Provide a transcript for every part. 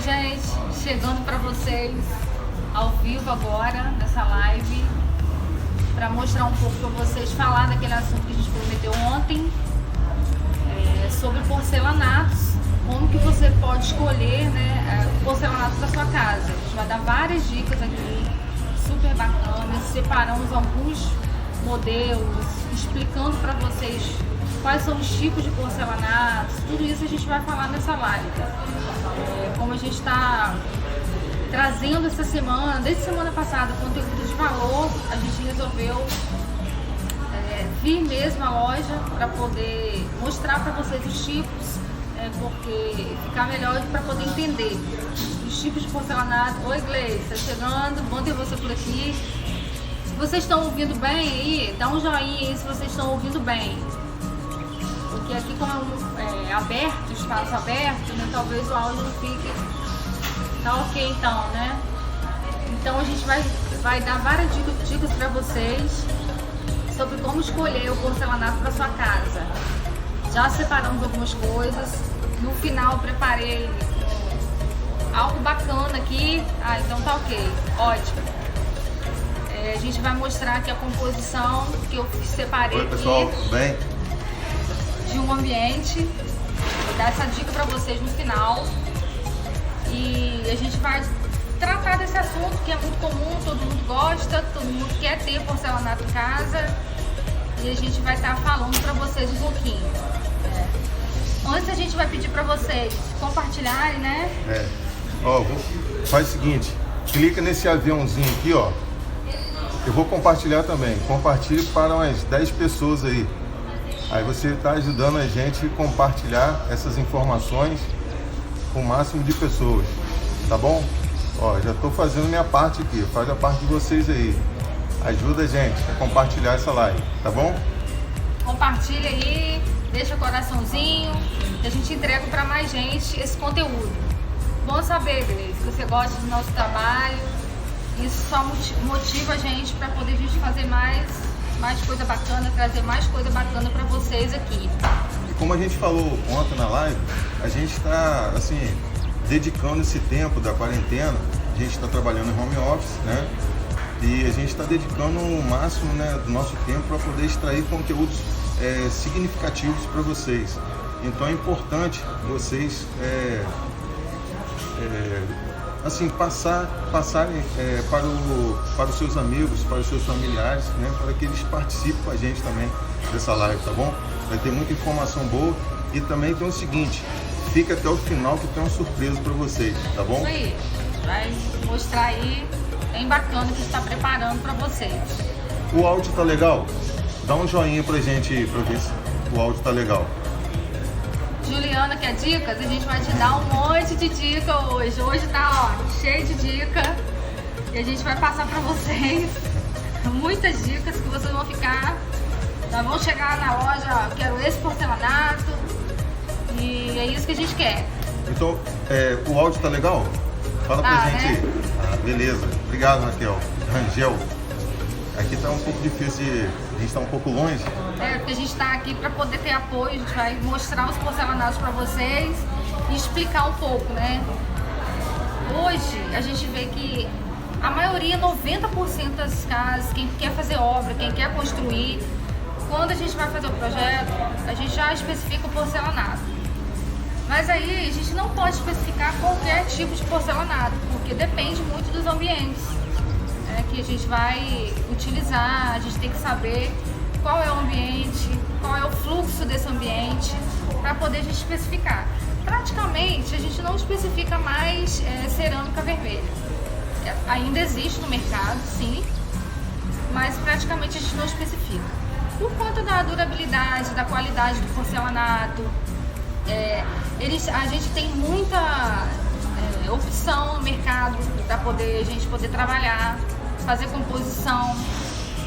gente, chegando para vocês ao vivo agora, nessa live, para mostrar um pouco para vocês, falar daquele assunto que a gente prometeu ontem, sobre porcelanatos, como que você pode escolher, né, o porcelanato da sua casa. A gente vai dar várias dicas aqui, super bacanas, separamos alguns modelos, explicando para vocês quais são os tipos de porcelanatos, tudo isso a gente vai falar nessa live. Como a gente está trazendo essa semana, desde semana passada, conteúdo de valor, a gente resolveu vir mesmo à loja para poder mostrar para vocês os tipos, porque ficar melhor para poder entender os tipos de porcelanato. Oi, Gleice, está chegando, bom ter você por aqui. Se vocês estão ouvindo bem aí, dá um joinha aí se vocês estão ouvindo bem. Porque aqui como é aberto, espaço aberto, né, talvez o áudio não fique... Tá ok então, né? Então a gente vai dar várias dicas para vocês sobre como escolher o porcelanato para sua casa. Já separamos algumas coisas. No final eu preparei algo bacana aqui. Ah, então tá ok, ótimo. A gente vai mostrar aqui a composição que eu separei. Oi, pessoal, tudo bem? De um ambiente. Vou dar essa dica para vocês no final. E a gente vai tratar desse assunto que é muito comum, todo mundo gosta, todo mundo quer ter porcelanato em casa. E a gente vai estar falando para vocês um pouquinho. Antes a gente vai pedir para vocês compartilharem, né? Ó, faz o seguinte, clica nesse aviãozinho aqui, ó. Eu vou compartilhar também. Compartilhe para umas 10 pessoas aí. Aí você está ajudando a gente a compartilhar essas informações com o máximo de pessoas, tá bom? Ó, já estou fazendo minha parte aqui, faz a parte de vocês aí. Ajuda a gente a compartilhar essa live, tá bom? Compartilha aí, deixa o coraçãozinho, que a gente entrega para mais gente esse conteúdo. Bom saber, Gleice, que você gosta do nosso trabalho. Isso só motiva a gente para poder a gente fazer mais coisa bacana, trazer mais coisa bacana para vocês aqui. E como a gente falou ontem na live, a gente está assim, dedicando esse tempo da quarentena, a gente está trabalhando em home office, né? E a gente está dedicando o máximo, né, do nosso tempo para poder extrair conteúdos significativos para vocês. Então é importante vocês assim, passarem para os seus amigos, para os seus familiares, né, para que eles participem com a gente também dessa live, tá bom? Vai ter muita informação boa e também tem o seguinte, fica até o final que tem uma surpresa para vocês, tá bom? Isso aí, vai mostrar aí, bem bacana que está preparando para vocês. O áudio tá legal? Dá um joinha pra gente para ver se o áudio tá legal. Juliana quer dicas? A gente vai te dar um monte de dica hoje. Hoje tá, ó, cheio de dica. E a gente vai passar pra vocês muitas dicas que vocês vão ficar. Já vão chegar na loja, quero esse porcelanato. E é isso que a gente quer. Então, o áudio tá legal? Fala pra gente aí. Ah, beleza. Obrigado, Raquel. Rangel. Aqui tá um pouco difícil, a gente tá um pouco longe. Porque a gente tá aqui para poder ter apoio, a gente vai mostrar os porcelanatos para vocês e explicar um pouco, né? Hoje a gente vê que a maioria, 90% das casas, quem quer fazer obra, quem quer construir, quando a gente vai fazer o projeto, a gente já especifica o porcelanato. Mas aí a gente não pode especificar qualquer tipo de porcelanato, porque depende muito dos ambientes que a gente vai utilizar. A gente tem que saber qual é o ambiente, qual é o fluxo desse ambiente, para poder a gente especificar. Praticamente a gente não especifica mais cerâmica vermelha. Ainda existe no mercado, sim, mas praticamente a gente não especifica. Por conta da durabilidade, da qualidade do porcelanato, a gente tem muita opção no mercado para a gente poder trabalhar, fazer composição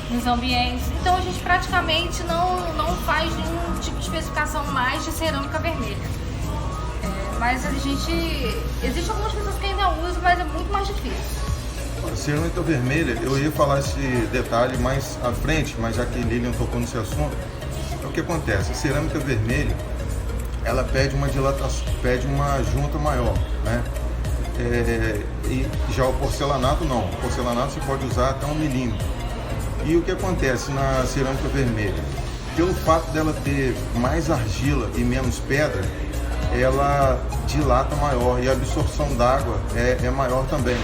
nos ambientes. Então a gente praticamente não faz nenhum tipo de especificação mais de cerâmica vermelha. Mas existem algumas pessoas que ainda usam, mas é muito mais difícil. Cerâmica vermelha, eu ia falar esse detalhe mais à frente, mas já que Lilian tocou nesse assunto, o que acontece? A cerâmica vermelha, ela pede uma dilatação, pede uma junta maior, né? E já o porcelanato não. O porcelanato você pode usar até 1 milímetro. E o que acontece na cerâmica vermelha? Pelo fato dela ter mais argila e menos pedra, ela dilata maior e a absorção d'água é maior também,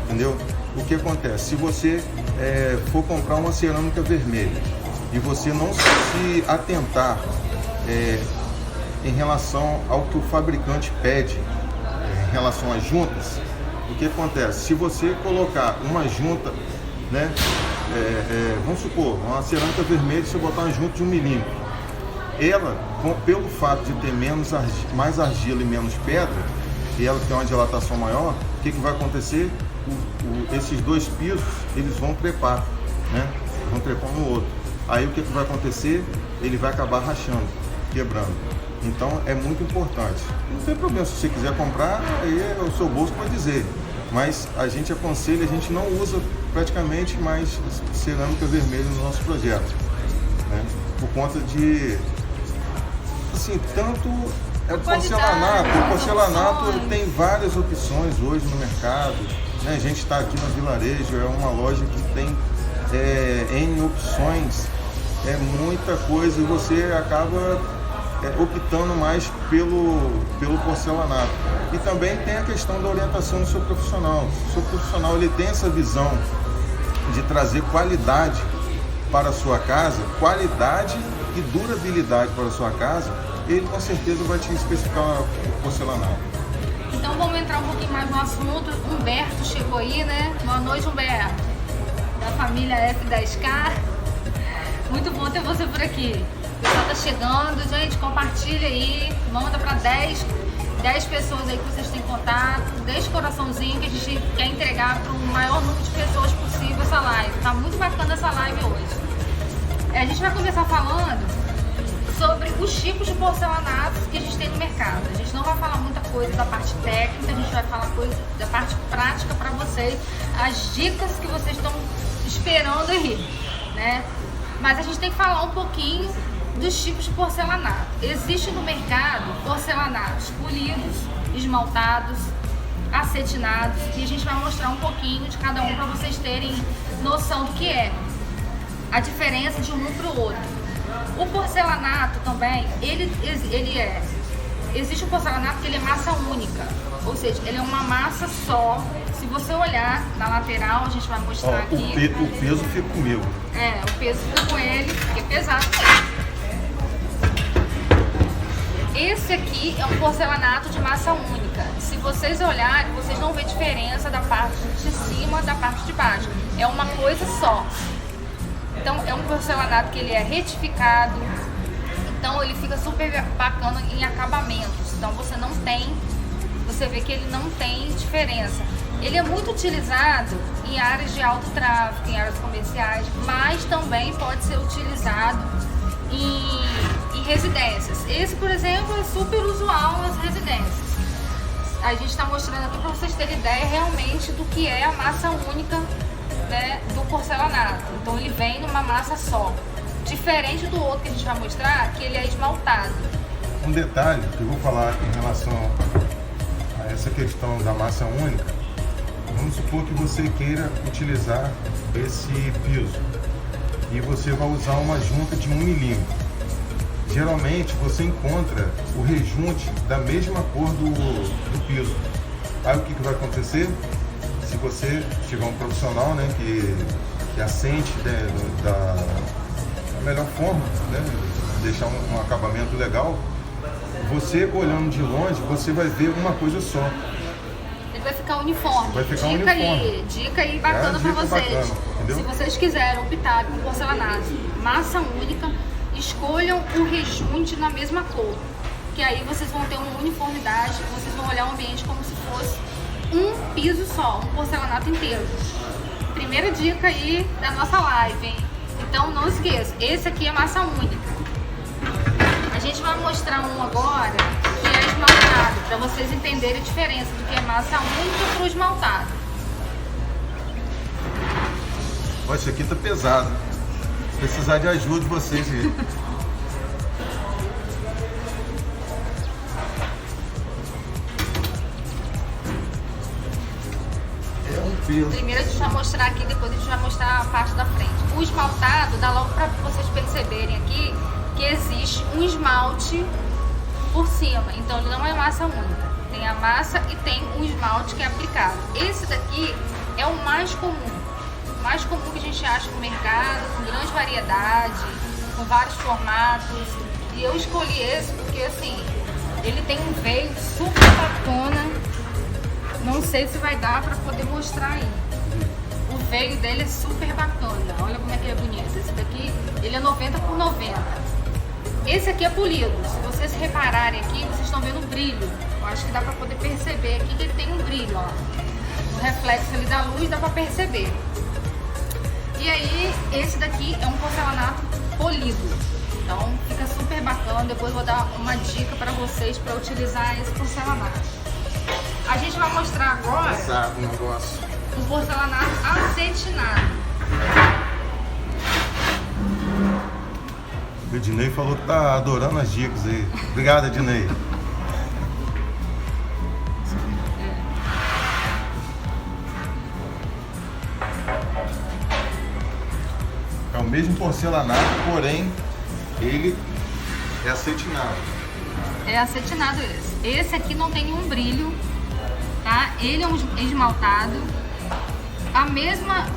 entendeu? O que acontece? Se você for comprar uma cerâmica vermelha e você não se atentar em relação ao que o fabricante pede, em relação às juntas, o que acontece? Se você colocar uma junta, né, vamos supor, uma cerâmica vermelha, se você botar uma junta de 1 milímetro, ela, pelo fato de ter mais argila e menos pedra, e ela tem uma dilatação maior, o que vai acontecer? Esses dois pisos, eles vão trepar, né? Vão trepar um no outro. Aí o que vai acontecer? Ele vai acabar rachando, quebrando. Então é muito importante. Não tem problema, se você quiser comprar, aí é o seu bolso para dizer. Mas a gente aconselha, a gente não usa praticamente mais cerâmica vermelha no nosso projeto, né? Por conta de, assim, tanto o porcelanato tem várias opções hoje no mercado, né? A gente está aqui no Vilarejo, é uma loja que tem N opções, muita coisa, e você acaba optando mais pelo porcelanato. E também tem a questão da orientação do seu profissional. O seu profissional, ele tem essa visão de trazer qualidade para a sua casa, qualidade e durabilidade para a sua casa, ele com certeza vai te especificar o porcelanato. Então vamos entrar um pouquinho mais no assunto. Humberto chegou aí, né? Boa noite, Humberto, da família F10K. Muito bom ter você por aqui. O pessoal tá chegando, gente, compartilha aí, manda para 10 pessoas aí que vocês têm contato, 10 coraçãozinhos que a gente quer entregar para o maior número de pessoas possível essa live. Tá muito bacana essa live hoje. A gente vai começar falando sobre os tipos de porcelanatos que a gente tem no mercado. A gente não vai falar muita coisa da parte técnica, a gente vai falar coisa da parte prática para vocês, as dicas que vocês estão esperando aí, né? Mas a gente tem que falar um pouquinho dos tipos de porcelanato. Existe no mercado porcelanatos polidos, esmaltados, acetinados, e a gente vai mostrar um pouquinho de cada um para vocês terem noção do que é a diferença de um para o outro. O porcelanato também, existe um porcelanato que ele é massa única, ou seja, ele é uma massa só. Se você olhar na lateral, a gente vai mostrar aqui. O peso fica comigo. O peso fica com ele, porque é pesado. Esse aqui é um porcelanato de massa única. Se vocês olharem, vocês não vê diferença da parte de cima da parte de baixo. É uma coisa só. Então é um porcelanato que ele é retificado. Então ele fica super bacana em acabamentos. Então você vê que ele não tem diferença. Ele é muito utilizado em áreas de alto tráfego, em áreas comerciais, mas também pode ser utilizado em residências. Esse, por exemplo, é super usual nas residências. A gente está mostrando aqui para vocês terem ideia realmente do que é a massa única, né, do porcelanato. Então ele vem numa massa só, diferente do outro que a gente vai mostrar, que ele é esmaltado. Um detalhe que eu vou falar em relação a essa questão da massa única: vamos supor que você queira utilizar esse piso e você vai usar uma junta de 1 milímetro. Geralmente você encontra o rejunte da mesma cor do piso. Aí o que vai acontecer? Se você tiver um profissional, né, que assente, né, da melhor forma, né, deixar um acabamento legal, você olhando de longe, você vai ver uma coisa só. Ele vai ficar uniforme. Vai ficar uniforme. Dica aí bacana para vocês. Bacana, se vocês quiserem optar por porcelanato, massa única, escolham um rejunte na mesma cor, que aí vocês vão ter uma uniformidade, vocês vão olhar o ambiente como se fosse um piso só, um porcelanato inteiro. Primeira dica aí da nossa live, hein? Então não esqueça, esse aqui é massa única. A gente vai mostrar um agora que é esmaltado, para vocês entenderem a diferença do que é massa única para o esmaltado. Ó, esse aqui tá pesado. Vou precisar de ajuda de vocês aí. Tranquilo. Primeiro a gente vai mostrar aqui, depois a gente vai mostrar a parte da frente. O esmaltado dá logo para vocês perceberem aqui que existe um esmalte por cima. Então ele não é massa única. Tem a massa e tem um esmalte que é aplicado. Esse daqui é o mais comum. O mais comum que a gente acha no mercado, com grande variedade, com vários formatos. E eu escolhi esse porque assim, ele tem um veio super bacana. Não sei se vai dar para poder mostrar aí. O veio dele é super bacana. Olha como é que é bonito. Esse daqui, ele é 90 por 90. Esse aqui é polido. Se vocês repararem aqui, vocês estão vendo o brilho. Eu acho que dá para poder perceber aqui que ele tem um brilho, ó. No reflexo ali da luz dá para perceber. E aí, esse daqui é um porcelanato polido. Então, fica super bacana. Depois eu vou dar uma dica para vocês para utilizar esse porcelanato. A gente vai mostrar agora o negócio. O porcelanato acetinado. O Ednei falou que tá adorando as dicas aí. Obrigado, Ednei. É o mesmo porcelanato, porém ele é acetinado. É acetinado esse. Esse aqui não tem nenhum brilho, tá? Ele é um esmaltado. A mesma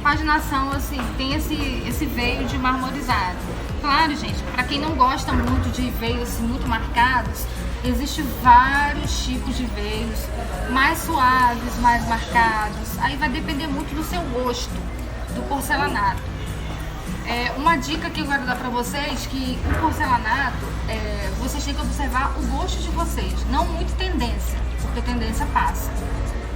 paginação, assim, tem esse veio de marmorizado. Claro, gente, para quem não gosta muito de veios assim, muito marcados, existem vários tipos de veios, mais suaves, mais marcados. Aí vai depender muito do seu gosto, do porcelanato. Uma dica que eu quero dar para vocês, que o porcelanato, vocês têm que observar o gosto de vocês, não muito tendência, porque tendência passa.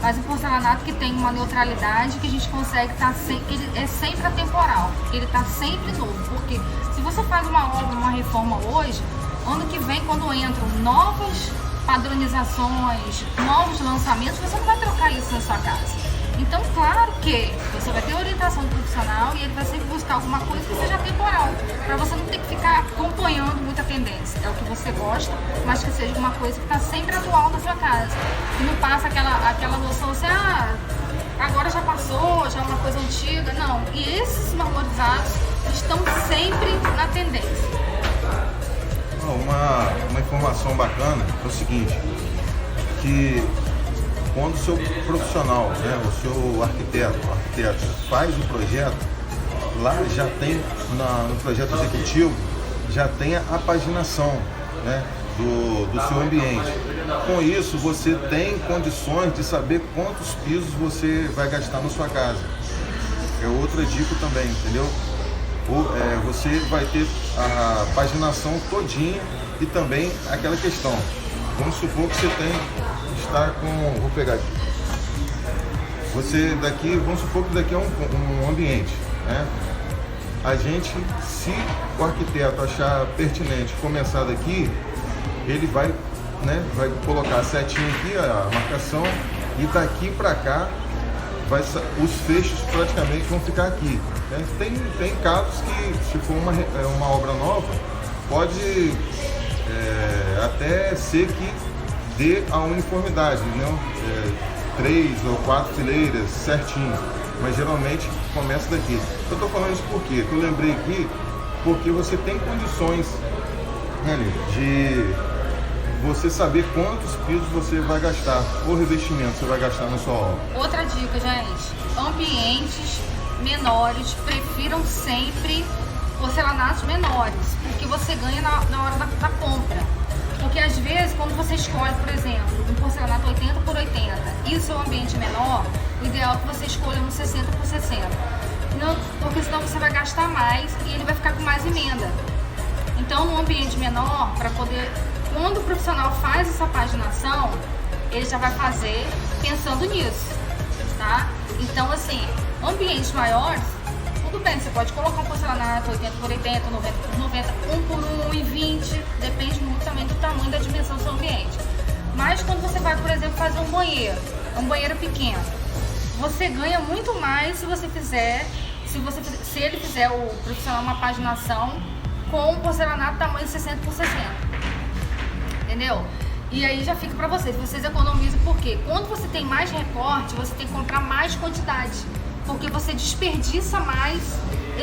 Mas o porcelanato que tem uma neutralidade, que a gente consegue estar sempre, ele é sempre atemporal, ele está sempre novo. Porque se você faz uma obra, uma reforma hoje, ano que vem, quando entram novas padronizações, novos lançamentos, você não vai trocar isso na sua casa. Então, claro que você vai ter orientação do profissional e ele vai sempre buscar alguma coisa que seja temporal, para você não ter que ficar acompanhando muita tendência. É o que você gosta, mas que seja uma coisa que está sempre atual na sua casa. Que não passa aquela noção assim, agora já passou, já é uma coisa antiga. Não, e esses marmorizados estão sempre na tendência. Uma informação bacana é o seguinte, que quando o seu profissional, né, o seu arquiteto faz o projeto, lá já tem, no projeto executivo, já tem a paginação, né, do seu ambiente. Com isso, você tem condições de saber quantos pisos você vai gastar na sua casa. É outra dica também, entendeu? Você vai ter a paginação todinha e também aquela questão. Vamos supor que você está com... Vou pegar aqui. Vamos supor que daqui é um ambiente, né? A gente, se o arquiteto achar pertinente começar daqui, ele vai colocar a setinha aqui, a marcação, e daqui para cá, os fechos praticamente vão ficar aqui, né? Tem casos que, se for uma obra nova, pode até ser que dê a uniformidade, né? 3 ou 4 fileiras certinho, mas geralmente começa daqui. Eu estou falando isso por quê? Eu lembrei aqui porque você tem condições, né, de você saber quantos pisos você vai gastar, ou revestimento você vai gastar na sua obra. Outra dica, gente, ambientes menores, prefiram sempre porcelanatos menores, porque você ganha na hora da compra. Porque às vezes, quando você escolhe, por exemplo, um porcelanato 80 por 80 e o seu ambiente menor, o ideal é que você escolha um 60 por 60. Não, porque senão você vai gastar mais e ele vai ficar com mais emenda. Então, num ambiente menor, para poder... Quando o profissional faz essa paginação, ele já vai fazer pensando nisso, tá? Então, assim, ambientes maiores, tudo bem, você pode colocar um porcelanato 80 por 80, 90 por 90, 1 por 1 e 20, depende muito também do tamanho e da dimensão do seu ambiente. Mas quando você vai, por exemplo, fazer um banheiro pequeno, você ganha muito mais se ele fizer o profissional uma paginação com um porcelanato tamanho 60 por 60. Entendeu? E aí já fica pra vocês economizam porque quando você tem mais recorte, você tem que comprar mais quantidade, porque você desperdiça mais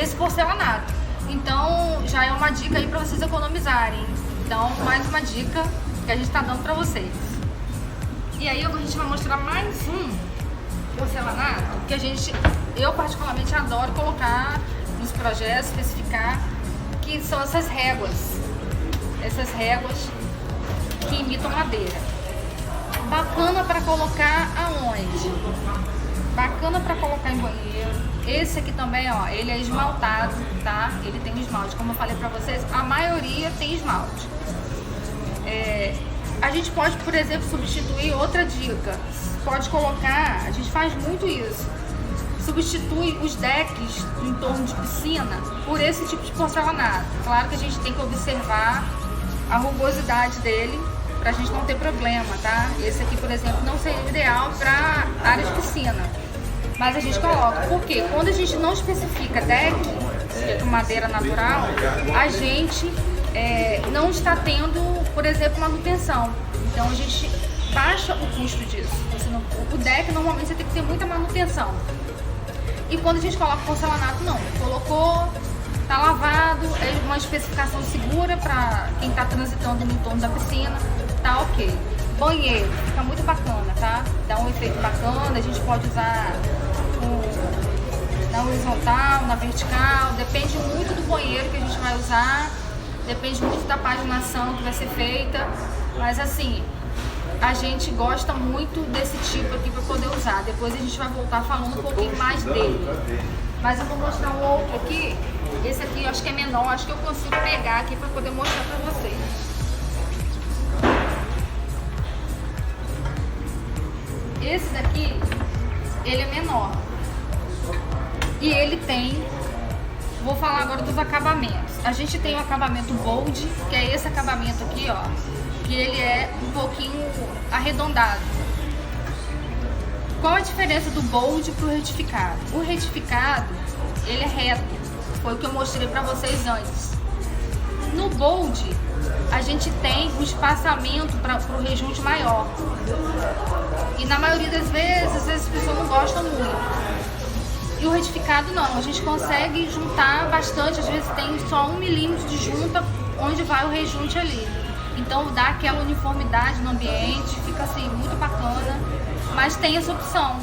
esse porcelanato. Então já é uma dica aí pra vocês economizarem. Então mais uma dica que a gente tá dando pra vocês. E aí a gente vai mostrar mais um porcelanato que eu particularmente adoro colocar nos projetos, especificar, que são essas réguas que imitam madeira. Bacana para colocar aonde? Bacana para colocar em banheiro. Esse aqui também, ó, ele é esmaltado, tá? Ele tem esmalte, como eu falei para vocês, a maioria tem esmalte. A gente pode, por exemplo, substituir, outra dica, pode colocar, a gente faz muito isso, substitui os decks em torno de piscina por esse tipo de porcelanato. Claro que a gente tem que observar a rugosidade dele pra gente não ter problema, tá? Esse aqui, por exemplo, não seria ideal para área de piscina, mas a gente coloca, porque quando a gente não especifica deck, que é com madeira natural, a gente não está tendo, por exemplo, manutenção. Então a gente baixa o custo disso. O deck normalmente você tem que ter muita manutenção. E quando a gente coloca porcelanato, não. Colocou, tá lavado, é uma especificação segura para quem tá transitando no entorno da piscina, tá ok. Banheiro, fica muito bacana, tá? Dá um efeito bacana, a gente pode usar na horizontal, na vertical, depende muito do banheiro que a gente vai usar, depende muito da paginação que vai ser feita, mas assim, a gente gosta muito desse tipo aqui para poder usar. Depois a gente vai voltar falando um pouquinho mais dele. Mas eu vou mostrar um outro aqui. Esse aqui eu acho que é menor, acho que eu consigo pegar aqui para poder mostrar para vocês. Esse daqui, ele é menor. E ele tem, vou falar agora dos acabamentos. A gente tem o acabamento bold, que é esse acabamento aqui, ó, que ele é um pouquinho arredondado. Qual a diferença do bold pro retificado? O retificado, ele é reto, foi o que eu mostrei pra vocês antes. No bold, a gente tem um espaçamento para o rejunte maior. E na maioria das vezes, as pessoas não gostam muito. E o retificado não, a gente consegue juntar bastante, às vezes tem só 1 milímetro de junta onde vai o rejunte ali. Então dá aquela uniformidade no ambiente, fica assim, muito bacana. Mas tem essa opção,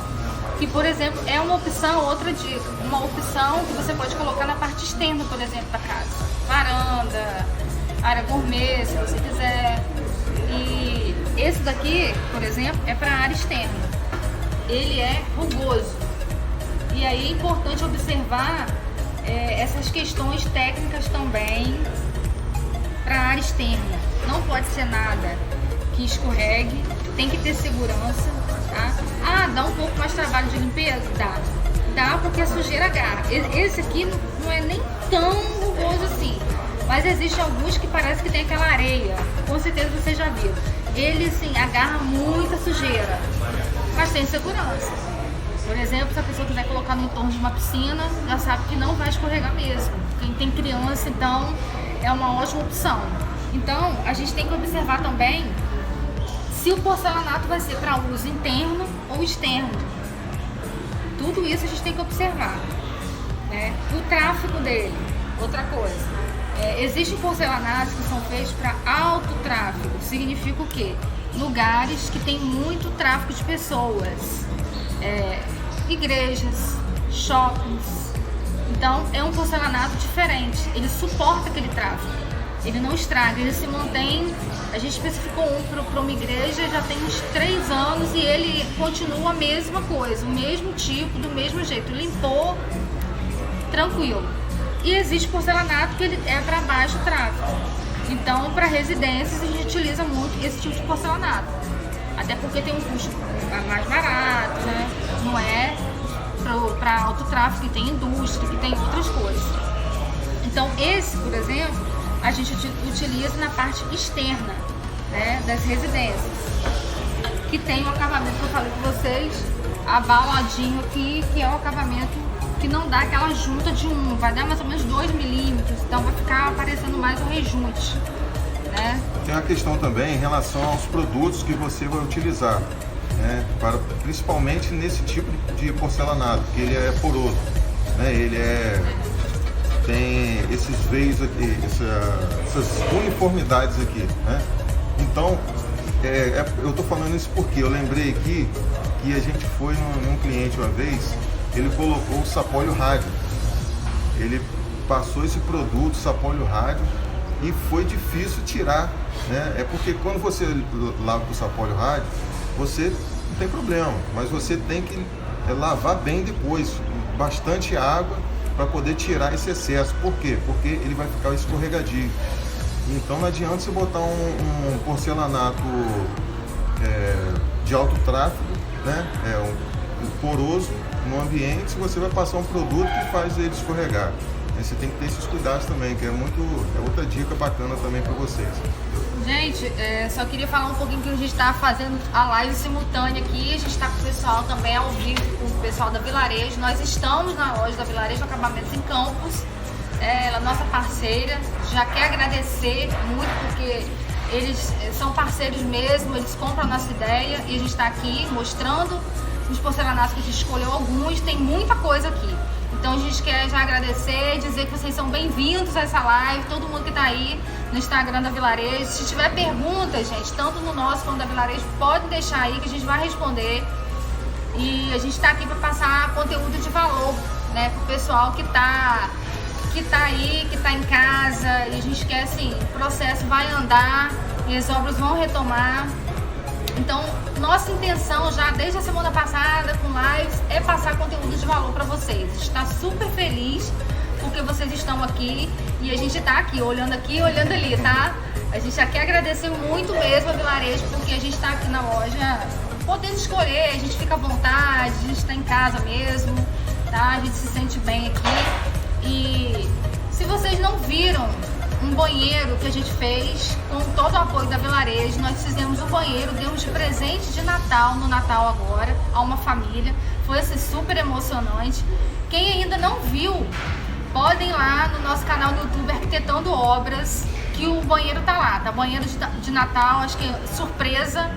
que por exemplo, é uma opção, outra dica, uma opção que você pode colocar na parte externa, por exemplo, da casa. Varanda, área gourmet, se você quiser. E esse daqui, por exemplo, é para a área externa. Ele é rugoso. E aí é importante observar essas questões técnicas também para a área externa. Não pode ser nada que escorregue, tem que ter segurança, tá? Ah, dá um pouco mais trabalho de limpeza? Dá. Dá porque a sujeira agarra. Esse aqui não é nem tão rugoso assim, mas existem alguns que parece que tem aquela areia. Com certeza você já viu. Ele, sim, agarra muita sujeira, mas tem segurança. Por exemplo, se a pessoa quiser colocar no entorno de uma piscina, já sabe que não vai escorregar mesmo. Quem tem criança, então, é uma ótima opção. Então, a gente tem que observar também se o porcelanato vai ser para uso interno ou externo. Tudo isso a gente tem que observar, né? O tráfego dele, outra coisa. Existem porcelanatos que são feitos para alto tráfego. Significa o quê? Lugares que tem muito tráfego de pessoas. Igrejas, shoppings. Então é um porcelanato diferente, ele suporta aquele tráfego, ele não estraga, ele se mantém. A gente especificou para uma igreja já tem uns 3 anos e ele continua a mesma coisa, o mesmo tipo, do mesmo jeito, limpou, tranquilo. E existe porcelanato que ele é para baixo tráfego, então para residências a gente utiliza muito esse tipo de porcelanato. Até porque tem um custo mais barato, né? Não é para alto tráfego, que tem indústria, que tem outras coisas. Então esse, por exemplo, a gente utiliza na parte externa, né, das residências, que tem o acabamento que eu falei com vocês, abaladinho aqui, que é o acabamento que não dá aquela junta de vai dar mais ou menos 2 milímetros, então vai ficar aparecendo mais o rejunte. né? Tem uma questão também em relação aos produtos que você vai utilizar, né? Principalmente nesse tipo de porcelanato, que ele é poroso, né? Tem esses veios aqui, essas uniformidades aqui, né? Então, eu tô falando isso porque eu lembrei aqui que a gente foi num cliente uma vez, ele colocou o sapólio rádio. Ele passou esse produto, sapólio rádio, e foi difícil tirar, né? É porque quando você lava com o sapólio rádio, você não tem problema, mas você tem que lavar bem depois, bastante água para poder tirar esse excesso. Por quê? Porque ele vai ficar escorregadio. Então não adianta você botar um porcelanato de alto tráfego, né? Poroso no ambiente, se você vai passar um produto que faz ele escorregar. Você tem que ter esses cuidados também, que é outra dica bacana também para vocês. Gente, só queria falar um pouquinho que a gente está fazendo a live simultânea aqui. A gente está com o pessoal também ao vivo, com o pessoal da Vilarejo. Nós estamos na loja da Vilarejo Acabamentos em Campos. Ela é nossa parceira. Já quer agradecer muito porque eles são parceiros mesmo, eles compram a nossa ideia e a gente está aqui mostrando os porcelanatos que a gente escolheu alguns. Tem muita coisa aqui. Então a gente quer já agradecer, dizer que vocês são bem-vindos a essa live, todo mundo que está aí no Instagram da Vilarejo. Se tiver perguntas, gente, tanto no nosso quanto da Vilarejo, pode deixar aí que a gente vai responder. E a gente está aqui para passar conteúdo de valor, né, pro pessoal que tá aí, que tá em casa. E a gente quer, assim, o processo vai andar e as obras vão retomar. Então, nossa intenção já desde a semana passada com lives é passar conteúdo de valor para vocês. A gente está super feliz porque vocês estão aqui e a gente está aqui, olhando ali, tá? A gente já quer agradecer muito mesmo a Vilarejo porque a gente está aqui na loja podendo escolher, a gente fica à vontade, a gente está em casa mesmo, tá? A gente se sente bem aqui. E se vocês não viram um banheiro que a gente fez com todo o apoio da Vilarejo, nós fizemos um banheiro, demos de presente de Natal, no Natal agora, a uma família. Foi assim, super emocionante. Quem ainda não viu, podem ir lá no nosso canal no YouTube Arquitetando Obras, que o banheiro tá lá, tá? Banheiro de Natal, acho que surpresa,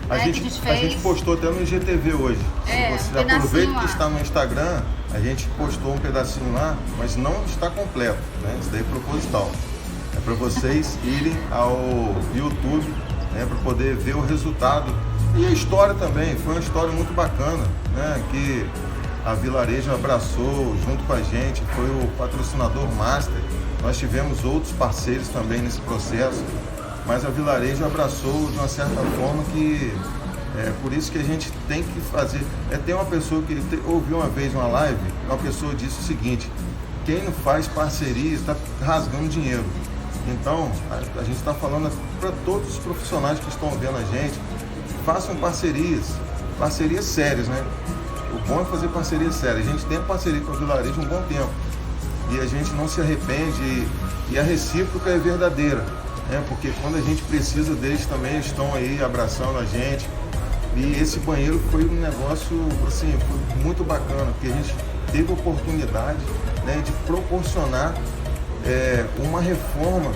que a gente fez. A gente postou até no IGTV hoje. Se você aproveita que está no Instagram, a gente postou um pedacinho lá, mas não está completo, né? Isso daí é proposital. É para vocês irem ao YouTube, né, para poder ver o resultado. E a história também, foi uma história muito bacana, né, que a Vilarejo abraçou junto com a gente, foi o patrocinador master. Nós tivemos outros parceiros também nesse processo, mas a Vilarejo abraçou de uma certa forma que por isso que a gente tem que fazer. Tem uma pessoa que ouviu uma vez uma live, uma pessoa disse o seguinte: quem não faz parceria está rasgando dinheiro. Então, a gente está falando para todos os profissionais que estão vendo a gente, façam parcerias sérias, né? O bom é fazer parcerias sérias. A gente tem parceria com a Vilarejo há um bom tempo e a gente não se arrepende e a recíproca é verdadeira, né? Porque quando a gente precisa deles também, eles estão aí abraçando a gente. E esse banheiro foi um negócio, assim, foi muito bacana, porque a gente teve a oportunidade, né, de proporcionar uma reforma,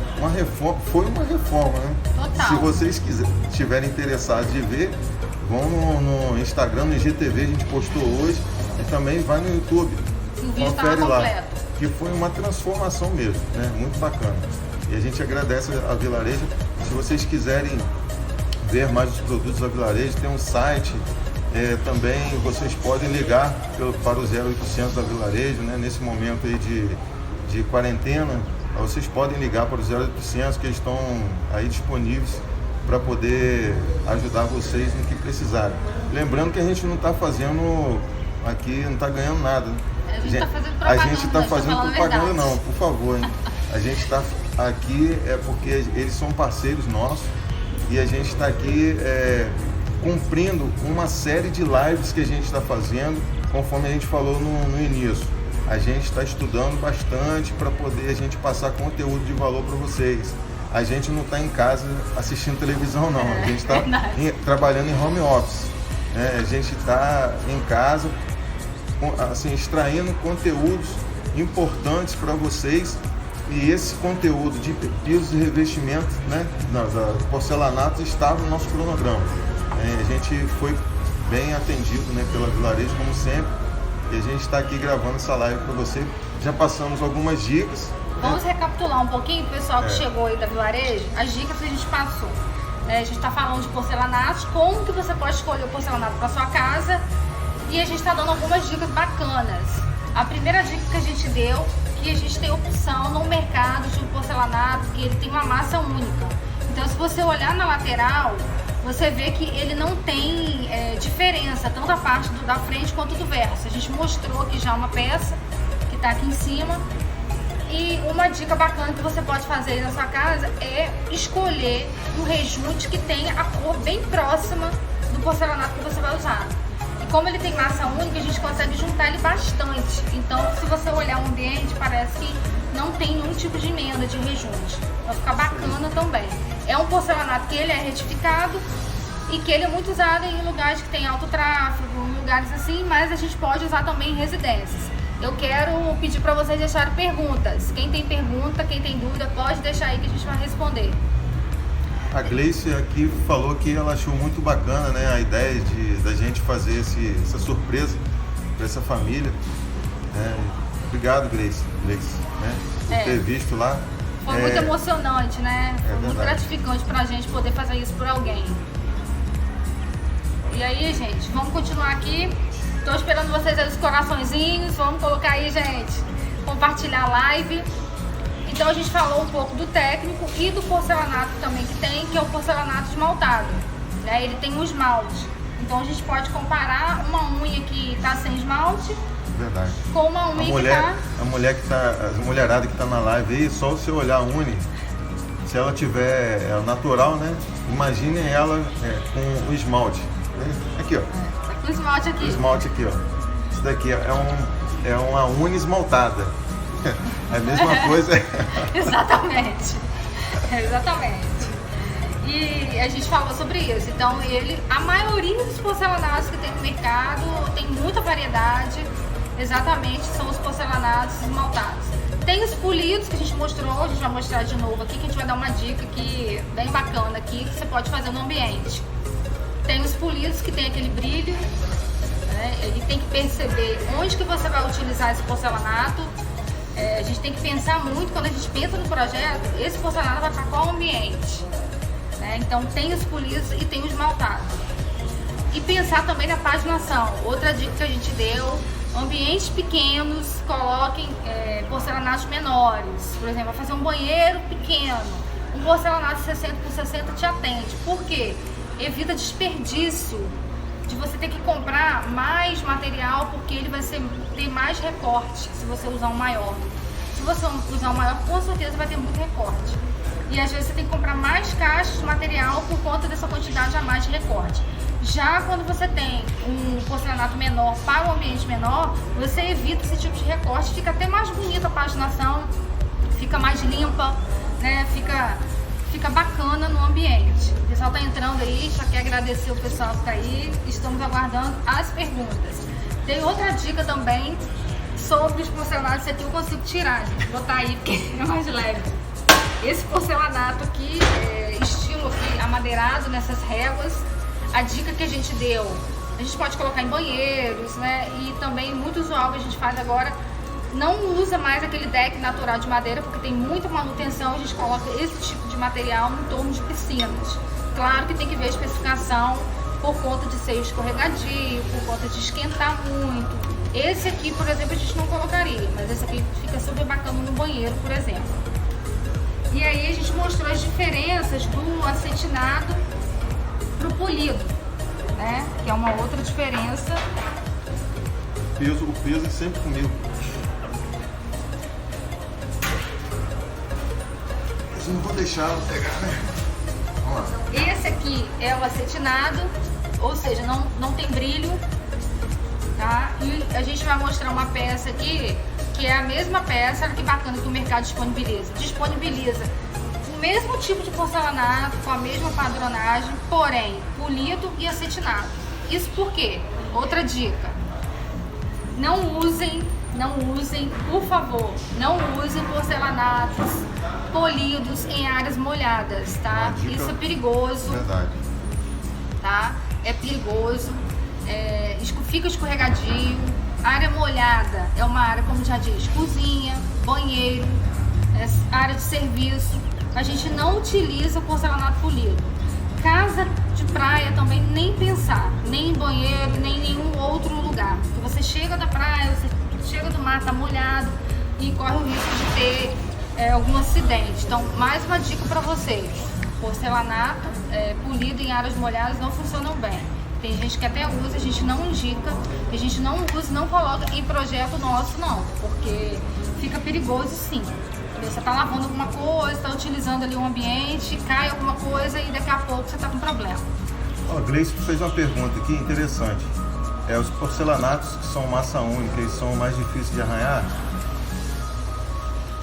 foi uma reforma, né? Total. Se vocês estiverem interessados de ver, vão no Instagram, no IGTV, a gente postou hoje, e também vai no YouTube, confere lá, que foi uma transformação mesmo, né? Muito bacana. E a gente agradece a Vilarejo. Se vocês quiserem ver mais os produtos da Vilarejo, tem um site, também vocês podem ligar para o 0800 da Vilarejo, né? Nesse momento aí de quarentena, vocês podem ligar para o 0800 que eles estão aí disponíveis para poder ajudar vocês no que precisarem. Lembrando que a gente não está fazendo aqui, não está ganhando nada. A gente está fazendo propaganda não, por favor, hein? A gente está aqui porque eles são parceiros nossos e a gente está aqui cumprindo uma série de lives que a gente está fazendo, conforme a gente falou no início. A gente está estudando bastante para poder a gente passar conteúdo de valor para vocês. A gente não está em casa assistindo televisão não, a gente está trabalhando em home office, né? A gente está em casa, assim, extraindo conteúdos importantes para vocês E esse conteúdo de pisos e revestimentos, né, porcelanatos estava no nosso cronograma. A gente foi bem atendido, né, pela Vilarejo, como sempre, e a gente está aqui gravando essa live para você. Já passamos algumas dicas. Vamos recapitular um pouquinho, pessoal que chegou aí da Vilarejo, as dicas que a gente passou. A gente está falando de porcelanatos, como que você pode escolher o porcelanato para sua casa, e a gente está dando algumas dicas bacanas. A primeira dica que a gente deu, que a gente tem opção no mercado de um porcelanato que ele tem uma massa única. Então, se você olhar na lateral, você vê que ele não tem diferença, tanto a parte da frente quanto do verso. A gente mostrou aqui já uma peça que está aqui em cima. E uma dica bacana que você pode fazer aí na sua casa é escolher um rejunte que tenha a cor bem próxima do porcelanato que você vai usar. E como ele tem massa única, a gente consegue juntar ele bastante. Então, se você olhar o ambiente, parece que não tem nenhum tipo de emenda de rejunte. Vai ficar bacana também. É um porcelanato que ele é retificado e que ele é muito usado em lugares que tem alto tráfego, em lugares assim, mas a gente pode usar também em residências. Eu quero pedir para vocês deixarem perguntas. Quem tem pergunta, quem tem dúvida, pode deixar aí que a gente vai responder. A Gleice aqui falou que ela achou muito bacana, né, a ideia da gente fazer essa surpresa para essa família. Obrigado, Gleice, né, por ter visto lá. Foi muito emocionante, né? Foi muito gratificante para a gente poder fazer isso por alguém. E aí, gente, vamos continuar aqui. Tô esperando vocês aí os coraçõezinhos. Vamos colocar aí, gente. Compartilhar a live. Então a gente falou um pouco do técnico e do porcelanato também que tem, que é o porcelanato esmaltado. Ele tem um esmalte. Então a gente pode comparar uma unha que tá sem esmalte. Verdade. Com uma unha a mulherada que tá na live aí, só o seu olhar une. Se ela tiver natural, né? Imagine ela com o esmalte. Aqui, ó. O esmalte aqui. O esmalte aqui, ó. Isso daqui é uma unha esmaltada. É a mesma coisa. Exatamente. E a gente falou sobre isso. Então, a maioria dos porcelanatos que tem no mercado tem muita variedade. Exatamente, são os porcelanatos esmaltados. Tem os polidos que a gente mostrou, a gente vai mostrar de novo aqui, que a gente vai dar uma dica aqui bem bacana aqui, que você pode fazer no ambiente. Tem os polidos que tem aquele brilho, né? Ele tem que perceber onde que você vai utilizar esse porcelanato. A gente tem que pensar muito, quando a gente pensa no projeto, esse porcelanato vai para qual ambiente, né? Então tem os polidos e tem os esmaltados. E pensar também na paginação. Outra dica que a gente deu: ambientes pequenos, coloquem porcelanatos menores. Por exemplo, vai fazer um banheiro pequeno, um porcelanato 60 por 60 te atende. Por quê? Evita desperdício de você ter que comprar mais material, porque ele vai ter mais recorte se você usar um maior. Se você usar um maior, com certeza vai ter muito recorte. E às vezes você tem que comprar mais caixas de material por conta dessa quantidade a mais de recorte. Já quando você tem um porcelanato menor para um ambiente menor, você evita esse tipo de recorte, fica até mais bonita a paginação, fica mais limpa, né? Fica bacana no ambiente. O pessoal tá entrando aí, só quero agradecer o pessoal que tá aí. Estamos aguardando as perguntas. Tem outra dica também sobre os porcelanatos. Esse aqui eu consigo tirar, gente. Vou botar aí porque é mais leve. Esse porcelanato aqui, estilo aqui amadeirado nessas réguas. A dica que a gente deu, a gente pode colocar em banheiros, né? E também muito usual que a gente faz agora, não usa mais aquele deck natural de madeira, porque tem muita manutenção. A gente coloca esse tipo de material no torno de piscinas. Claro que tem que ver a especificação, por conta de ser escorregadio, por conta de esquentar muito. Esse aqui, por exemplo, a gente não colocaria, mas esse aqui fica super bacana no banheiro, por exemplo. E aí a gente mostrou as diferenças do acetinado pro polido, né? Que é uma outra diferença. O peso é sempre comigo. Mas não vou deixar ela pegar, né? Vamos lá. Esse aqui é o acetinado, ou seja, não tem brilho, tá? E a gente vai mostrar uma peça aqui, que é a mesma peça, olha que bacana que o mercado disponibiliza. Disponibiliza o mesmo tipo de porcelanato, com a mesma padronagem, porém polido e acetinado. Isso por quê? Outra dica: não usem não usem, por favor, não usem porcelanatos polidos em áreas molhadas, tá? Isso é perigoso. Verdade. Tá? É perigoso, fica escorregadio. Área molhada é uma área, como já diz, cozinha, banheiro, área de serviço. A gente não utiliza porcelanato polido. Casa de praia também nem pensar, nem em banheiro, nem em nenhum outro lugar. Porque você chega da praia, você chega do mar, tá molhado e corre o risco de ter algum acidente. Então, mais uma dica para vocês: porcelanato polido em áreas molhadas não funcionam bem. Tem gente que até usa, a gente não indica, a gente não usa, não coloca em projeto nosso não, porque fica perigoso sim. Você está lavando alguma coisa, está utilizando ali um ambiente, cai alguma coisa e daqui a pouco você está com problema. Ó, Gleice fez uma pergunta aqui interessante. Os porcelanatos que são massa única e são mais difíceis de arranhar?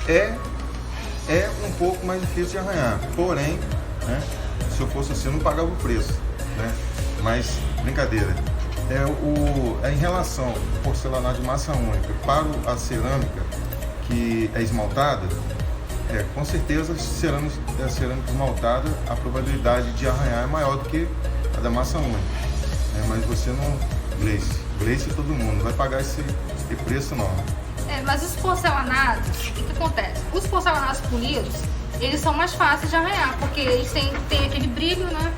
É um pouco mais difícil de arranhar, porém, né, se eu fosse assim eu não pagava o preço, né? Mas, brincadeira, em relação ao porcelanato de massa única para a cerâmica que é esmaltada, com certeza a cerâmica esmaltada, a probabilidade de arranhar é maior do que a da massa única, mas você não, Gleice todo mundo, não vai pagar esse preço não. Mas os porcelanatos, o que acontece? Os porcelanatos polidos, eles são mais fáceis de arranhar, porque eles têm aquele brilho, né?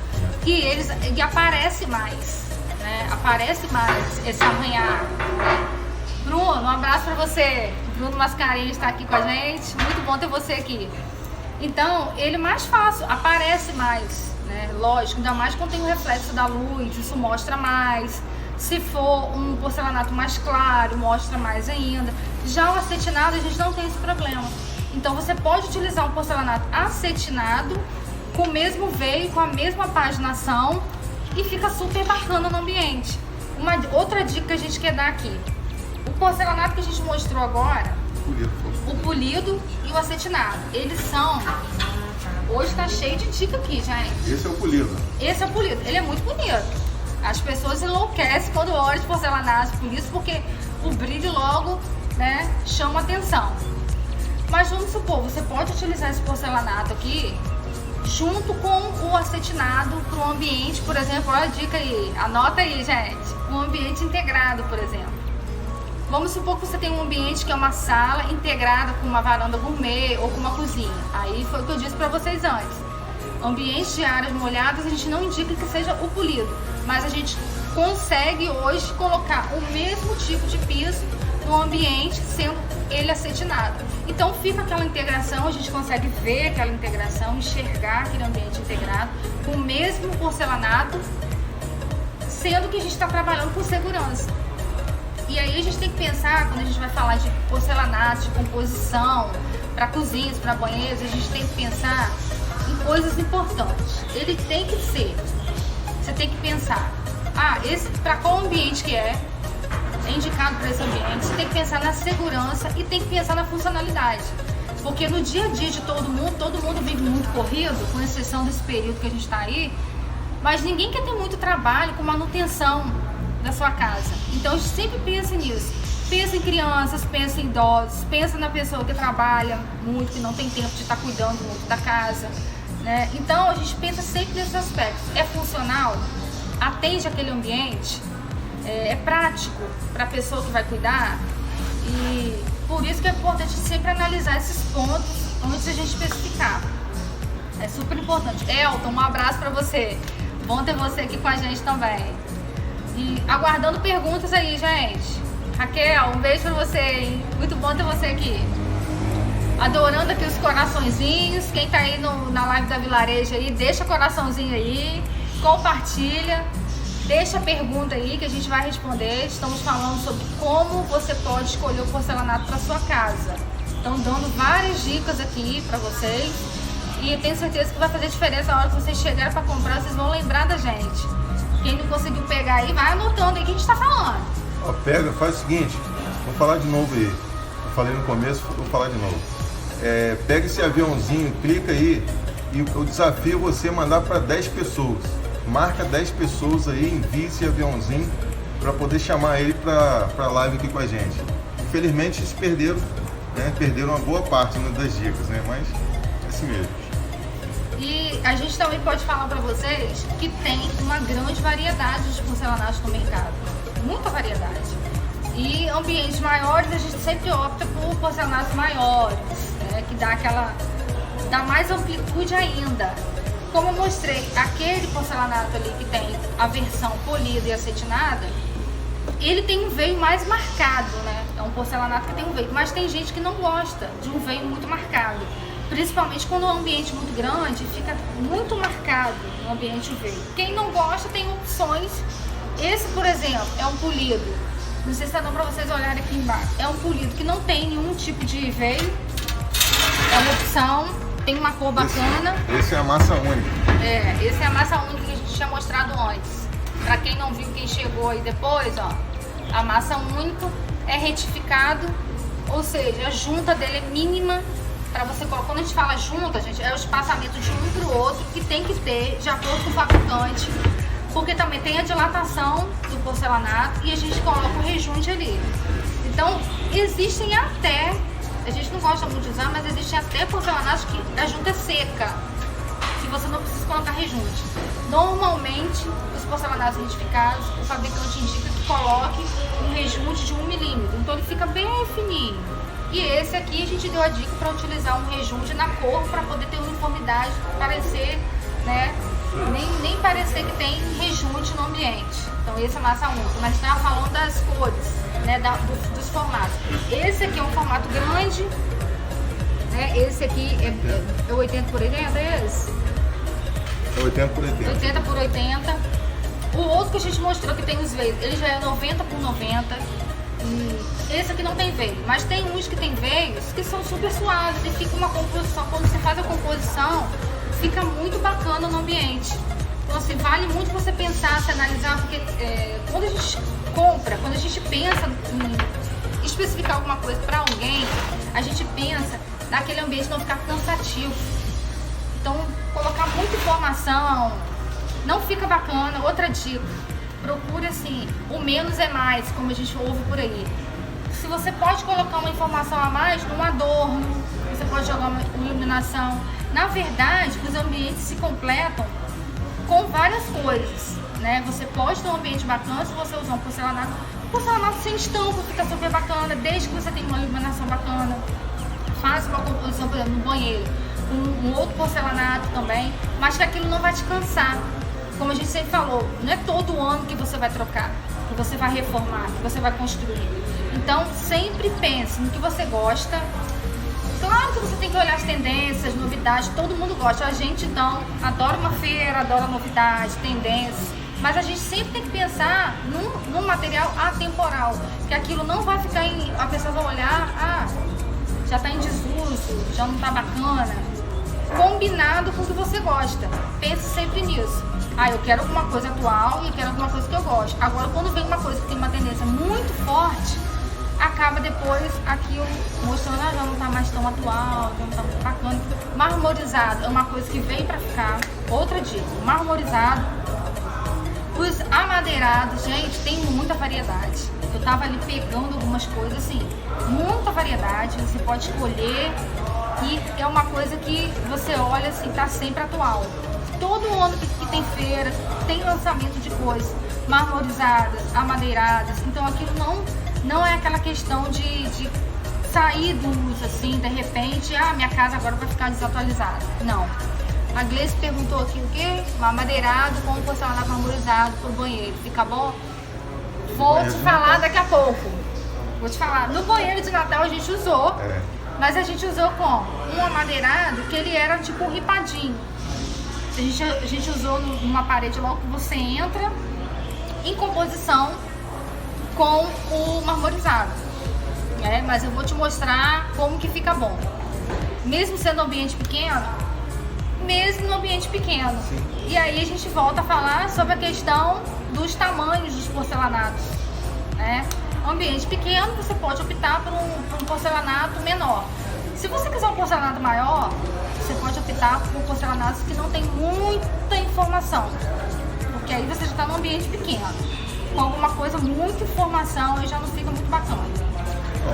E aparece mais, né? Aparece mais esse arranhar. Bruno, um abraço pra você. Bruno Mascarenhas está aqui com a gente. Muito bom ter você aqui. Então, ele é mais fácil, aparece mais, né? Lógico, ainda mais quando tem o reflexo da luz, isso mostra mais. Se for um porcelanato mais claro, mostra mais ainda. Já o acetinado, a gente não tem esse problema. Então, você pode utilizar um porcelanato acetinado com o mesmo veio, com a mesma paginação e fica super bacana no ambiente. Outra dica que a gente quer dar aqui: o porcelanato que a gente mostrou agora, o polido e o acetinado, eles são... Hoje tá cheio de dica aqui, gente. Esse é o polido. Esse é o polido, ele é muito bonito. As pessoas enlouquecem quando olham de porcelanato polido, porque o brilho logo, né, chama atenção. Mas vamos supor, você pode utilizar esse porcelanato aqui junto com o acetinado para um ambiente, por exemplo, olha a dica aí, anota aí, gente, um ambiente integrado, por exemplo. Vamos supor que você tem um ambiente que é uma sala integrada com uma varanda gourmet ou com uma cozinha. Aí foi o que eu disse para vocês antes. Ambientes de áreas molhadas a gente não indica que seja o polido, mas a gente consegue hoje colocar o mesmo tipo de piso no ambiente sendo ele acetinado. Então fica aquela integração, a gente consegue ver aquela integração, enxergar aquele ambiente integrado com o mesmo porcelanato, sendo que a gente está trabalhando com segurança. E aí a gente tem que pensar, quando a gente vai falar de porcelanato, de composição, para cozinhas, para banheiros, a gente tem que pensar em coisas importantes. Ele tem que ser, você tem que pensar, esse para qual ambiente que é indicado para esse ambiente, você tem que pensar na segurança e tem que pensar na funcionalidade. Porque no dia a dia de todo mundo vive muito corrido, com exceção desse período que a gente está aí, mas ninguém quer ter muito trabalho com manutenção da sua casa. Então a gente sempre pensa nisso. Pensa em crianças, pensa em idosos, pensa na pessoa que trabalha muito, que não tem tempo de estar cuidando muito da casa, né? Então a gente pensa sempre nesses aspectos. É funcional? Atende aquele ambiente? É prático para a pessoa que vai cuidar? E por isso que é importante sempre analisar esses pontos antes de a gente especificar. É super importante. Elton, um abraço para você. Bom ter você aqui com a gente também. E aguardando perguntas aí, gente. Raquel, um beijo pra você, hein? Muito bom ter você aqui. Adorando aqui os coraçõezinhos. Quem tá aí na live da Vilarejo aí, deixa coraçãozinho aí, compartilha, deixa a pergunta aí que a gente vai responder. Estamos falando sobre como você pode escolher o porcelanato para sua casa. Estão dando várias dicas aqui para vocês e tenho certeza que vai fazer diferença na hora que vocês chegarem para comprar. Vocês vão lembrar da gente. Quem não conseguiu pegar aí, vai anotando aí o que a gente tá falando. Ó, pega, faz o seguinte, vou falar de novo aí. Eu falei no começo, vou falar de novo. Pega esse aviãozinho, clica aí e eu desafio você a mandar para 10 pessoas. Marca 10 pessoas aí, envie esse aviãozinho para poder chamar ele para a live aqui com a gente. infelizmente eles perderam, né? Perderam uma boa parte, né, das dicas, né? Mas é assim mesmo. E a gente também pode falar para vocês que tem uma grande variedade de porcelanatos no mercado, muita variedade. E ambientes maiores a gente sempre opta por porcelanatos maiores, né? Que dá mais amplitude ainda. Como eu mostrei, aquele porcelanato ali que tem a versão polida e acetinada, ele tem um veio mais marcado, né? É um porcelanato que tem um veio, mas tem gente que não gosta de um veio muito marcado. Principalmente quando é um ambiente muito grande, fica muito marcado no ambiente o veio. Quem não gosta tem opções. Esse, por exemplo, é um polido. Não sei se tá dando pra vocês olharem aqui embaixo. É um polido que não tem nenhum tipo de veio. É uma opção, tem uma cor bacana. Esse é a massa única. Esse é a massa única que a gente tinha mostrado antes. Pra quem não viu, quem chegou aí depois, ó. A massa única é retificado, ou seja, a junta dele é mínima. Pra você colocar, quando a gente fala junta, gente, é o espaçamento de um pro outro que tem que ter, de acordo com o fabricante. Porque também tem a dilatação do porcelanato e a gente coloca o rejunte ali. Então, existem até, a gente não gosta muito de usar, mas existem até porcelanatos que a junta é seca, que você não precisa colocar rejunte. Normalmente, os porcelanatos retificados, o fabricante indica que coloque um rejunte de 1 milímetro, então ele fica bem fininho. E esse aqui a gente deu a dica para utilizar um rejunte na cor para poder ter uniformidade, parecer, né? Nem parecer que tem rejunte no ambiente. Então esse é massa única, mas a gente estava falando das cores, né, dos formatos. Esse aqui é um formato grande, né? Esse aqui é 80 por 80, é esse? É 80 por 80. 80 por 80. O outro que a gente mostrou que tem os veios, ele já é 90 por 90. Esse aqui não tem veio, mas tem uns que tem veios que são super suaves e fica uma composição, quando você faz a composição, fica muito bacana no ambiente. Então assim, vale muito você pensar, se analisar, porque quando a gente compra, quando a gente pensa em especificar alguma coisa para alguém, a gente pensa naquele ambiente não ficar cansativo. Então, colocar muita informação não fica bacana. Outra dica, procure assim, o menos é mais, como a gente ouve por aí. Se você pode colocar uma informação a mais num adorno, você pode jogar uma iluminação. Na verdade, os ambientes se completam com várias coisas, né? Você pode ter um ambiente bacana se você usar um porcelanato. Um porcelanato sem estampa fica super bacana, desde que você tenha uma iluminação bacana. Faça uma composição, por exemplo, no banheiro, um outro porcelanato também, mas que aquilo não vai te cansar. Como a gente sempre falou, não é todo ano que você vai trocar, que você vai reformar, que você vai construir. Então, sempre pense no que você gosta. Claro que você tem que olhar as tendências, novidades, todo mundo gosta. A gente, então, adora uma feira, adora novidade, tendências. Mas a gente sempre tem que pensar num material atemporal, que aquilo não vai ficar em... A pessoa vai olhar, já está em desuso, já não está bacana. Combinado com o que você gosta. Pense sempre nisso. Eu quero alguma coisa atual e eu quero alguma coisa que eu gosto. Agora, quando vem uma coisa que tem uma tendência muito forte, acaba depois aquilo mostrando, já não tá mais tão atual, já não tá muito bacana. Marmorizado é uma coisa que vem pra ficar. Outra dica, marmorizado. Os amadeirados, gente, tem muita variedade. Eu tava ali pegando algumas coisas, assim, muita variedade, você pode escolher e é uma coisa que você olha assim, tá sempre atual. Todo ano que tem feira, tem lançamento de coisas marmorizadas, amadeiradas, então aquilo não é aquela questão de sair do uso assim, de repente, minha casa agora vai ficar desatualizada. Não. A Gleice perguntou aqui o quê? Amadeirado com porcelanato marmorizado pro banheiro. Fica bom? Vou te falar daqui a pouco. Vou te falar. No banheiro de Natal a gente usou, mas a gente usou como? Um amadeirado que ele era tipo um ripadinho. A gente usou numa parede logo que você entra, em composição com o marmorizado. Mas eu vou te mostrar como que fica bom. Mesmo sendo um ambiente pequeno, mesmo no ambiente pequeno. Sim. E aí a gente volta a falar sobre a questão dos tamanhos dos porcelanatos. Ambiente pequeno, você pode optar por um porcelanato menor. Se você quiser um porcelanato maior, você pode optar por porcelanatos que não tem muita informação, porque aí você já está num ambiente pequeno. Com alguma coisa, muita informação, e já não fica muito bacana.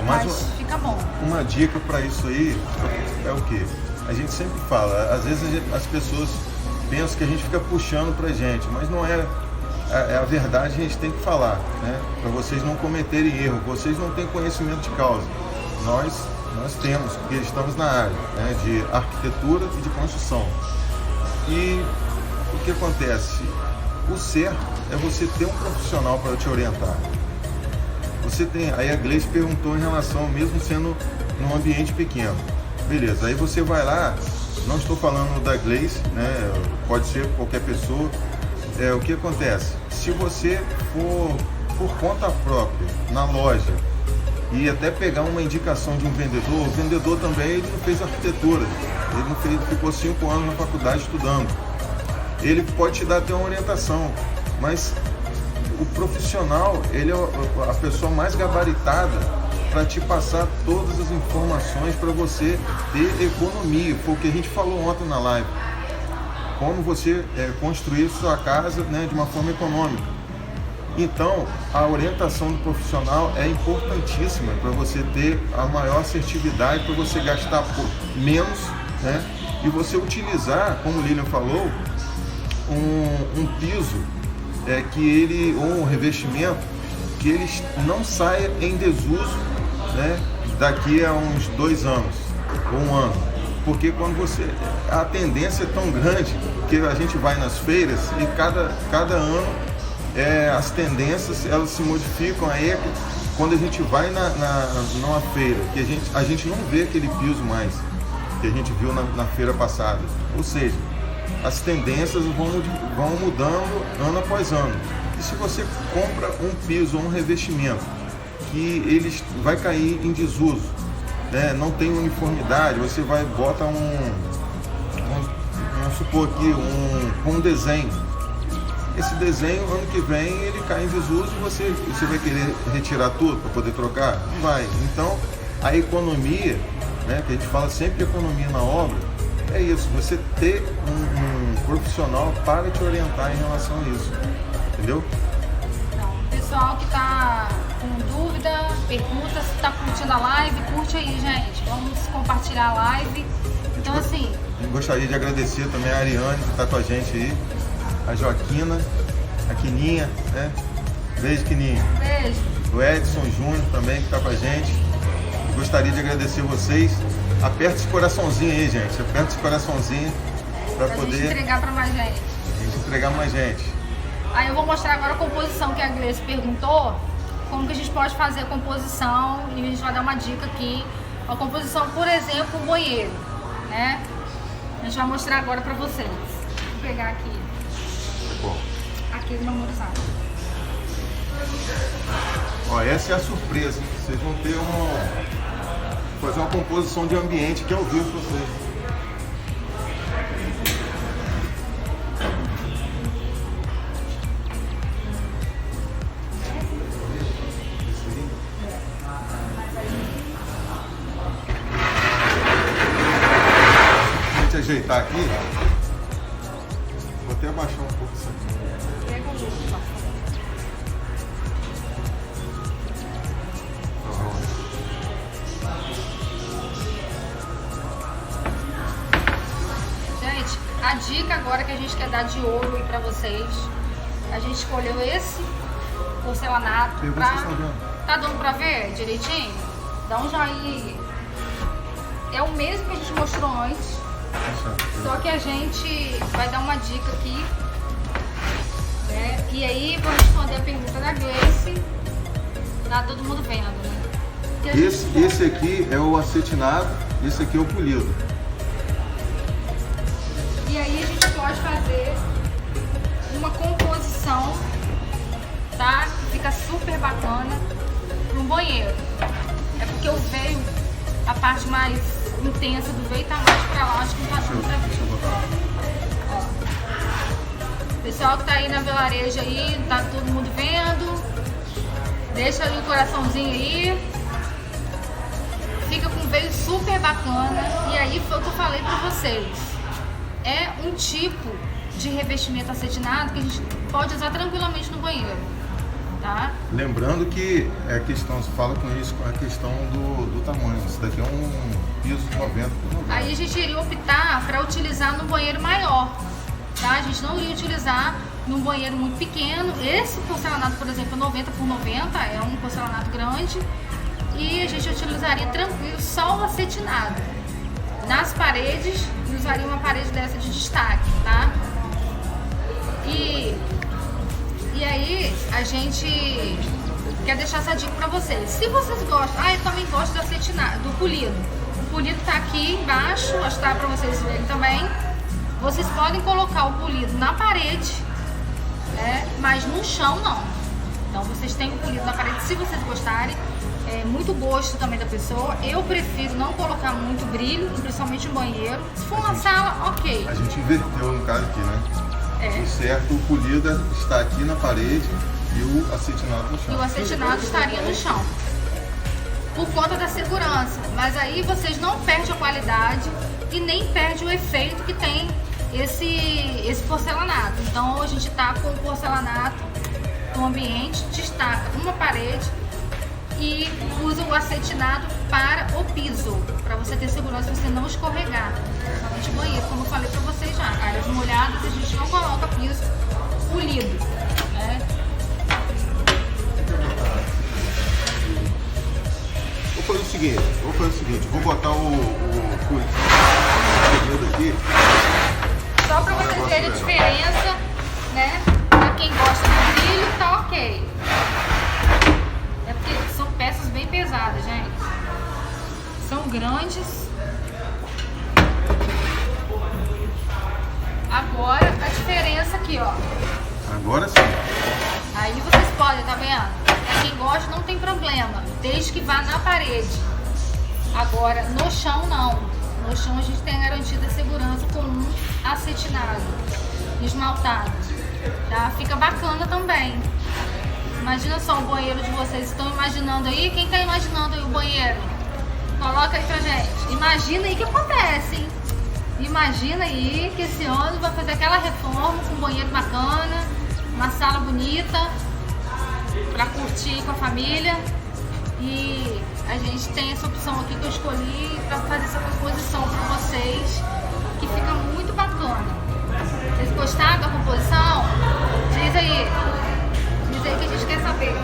Mas fica bom. Uma dica para isso aí é o quê? A gente sempre fala, às vezes as pessoas pensam que a gente fica puxando pra gente, mas não é. É a verdade, a gente tem que falar, né? Para vocês não cometerem erro. Vocês não têm conhecimento de causa. Nós temos, porque estamos na área, né, de arquitetura e de construção. E o que acontece? O certo é você ter um profissional para te orientar. Você tem, aí a Gleice perguntou em relação, mesmo sendo num ambiente pequeno. Beleza, aí você vai lá, não estou falando da Gleice, né? Pode ser qualquer pessoa. O que acontece? Se você for por conta própria na loja e até pegar uma indicação de um vendedor, o vendedor também ele não fez arquitetura, ele não fez, ficou 5 anos na faculdade estudando. Ele pode te dar até uma orientação, mas o profissional, ele é a pessoa mais gabaritada para te passar todas as informações para você ter economia, foi o que a gente falou ontem na live. Como você construir sua casa, né, de uma forma econômica. Então, a orientação do profissional é importantíssima para você ter a maior assertividade, para você gastar menos, né, e você utilizar, como o Lilian falou, um piso ou um revestimento que ele não saia em desuso, né, daqui a uns 2 anos ou 1 ano. Porque quando a tendência é tão grande que a gente vai nas feiras e cada ano as tendências elas se modificam. Aí quando a gente vai numa feira, que a gente não vê aquele piso mais que a gente viu na feira passada. Ou seja, as tendências vão mudando ano após ano. E se você compra um piso ou um revestimento que ele vai cair em desuso, né, não tem uniformidade, você bota vamos supor aqui, um desenho. Esse desenho, ano que vem, ele cai em desuso e você vai querer retirar tudo para poder trocar? Não vai. Então, a economia, né, que a gente fala sempre economia na obra, é isso, você ter um profissional para te orientar em relação a isso. Entendeu? Pessoal que está com dúvida, pergunta, se está curtindo a live, curte aí, gente. Vamos compartilhar a live. Então, assim... Eu gostaria de agradecer também a Ariane, que está com a gente aí, a Joaquina, a Quininha, né? Beijo, Quininha. Beijo. O Edson Júnior também, que está com a gente. Eu gostaria de agradecer vocês. Aperta esse coraçãozinho aí, gente. Aperta esse coraçãozinho para poder... gente entregar para mais gente. A gente entregar mais gente. Aí eu vou mostrar agora a composição que a Gleice perguntou, como que a gente pode fazer a composição, e a gente vai dar uma dica aqui. A composição, por exemplo, o banheiro, né? A gente vai mostrar agora pra vocês. Vou pegar aqui. Bom. Aqui no memorizado. Ó, essa é a surpresa. Vocês vão ter fazer uma composição de ambiente que é ao vivo pra vocês. Ajeitar aqui, vou até abaixar um pouco isso aqui. Gente, a dica agora que a gente quer dar de ouro aí pra vocês, a gente escolheu esse porcelanato. Tá dando pra ver direitinho? Dá um joinha aí. É o mesmo que a gente mostrou antes. Só que a gente vai dar uma dica aqui, né? E aí vou responder a pergunta da Gleice. Tá todo mundo vendo, né? Esse aqui é o acetinado, esse aqui é o polido. E aí a gente pode fazer uma composição, tá? Que fica super bacana para um banheiro. É porque o veio, a parte mais intensa do veio tá mais pra lá, acho que não tá dando pra ver. Ó. Pessoal que tá aí na velareja aí, tá todo mundo vendo. Deixa ali o coraçãozinho aí. Fica com um veio super bacana. E aí foi o que eu falei pra vocês. É um tipo de revestimento acetinado que a gente pode usar tranquilamente no banheiro. Tá? tá? Lembrando que é questão, se fala com isso, a questão do tamanho. Isso daqui é um piso 90 por 90. Aí a gente iria optar para utilizar no banheiro maior, tá? A gente não iria utilizar num banheiro muito pequeno. Esse porcelanato, por exemplo, 90 por 90, é um porcelanato grande. E a gente utilizaria tranquilo só o acetinado. Nas paredes, usaria uma parede dessa de destaque, tá? E aí, a gente quer deixar essa dica pra vocês. Se vocês gostam, eu também gosto do acetinado, do polido. O polido tá aqui embaixo, acho que tá pra vocês verem também. Vocês podem colocar o polido na parede, né? Mas no chão não. Então vocês têm o polido na parede se vocês gostarem. É muito gosto também da pessoa. Eu prefiro não colocar muito brilho, principalmente no banheiro. Se for uma sala, ok. A gente inverteu no caso aqui, né? É. O certo, o polido está aqui na parede e o acetinado no chão. E o acetinado estaria no chão. Por conta da segurança. Mas aí vocês não perdem a qualidade e nem perdem o efeito que tem esse porcelanato. Então a gente tá com o porcelanato no ambiente, destaca uma parede e usa o acetinado para o piso, para você ter segurança e você não escorregar. Principalmente o banheiro, como eu falei para vocês já. Áreas molhadas a gente não coloca piso polido, né? Vou fazer o seguinte, vou botar o polido aqui. Só para vocês verem a diferença, né? Para quem gosta do brilho, tá ok. É porque são peças bem pesadas, gente. São grandes. Agora a diferença aqui, ó. Agora sim. Aí vocês podem, tá vendo? Pra quem gosta não tem problema, desde que vá na parede. Agora no chão não. No chão a gente tem a garantia da segurança com um acetinado, esmaltado, tá? Fica bacana também. Imagina só o banheiro de vocês. Estão imaginando aí? Quem tá imaginando aí o banheiro? Coloca aí pra gente. Imagina aí o que acontece, hein? Imagina aí que esse ônibus vai fazer aquela reforma com um banheiro bacana, uma sala bonita pra curtir com a família. E a gente tem essa opção aqui que eu escolhi pra fazer essa composição pra vocês, que fica muito bacana. Vocês gostaram da composição? Diz aí que a gente quer saber.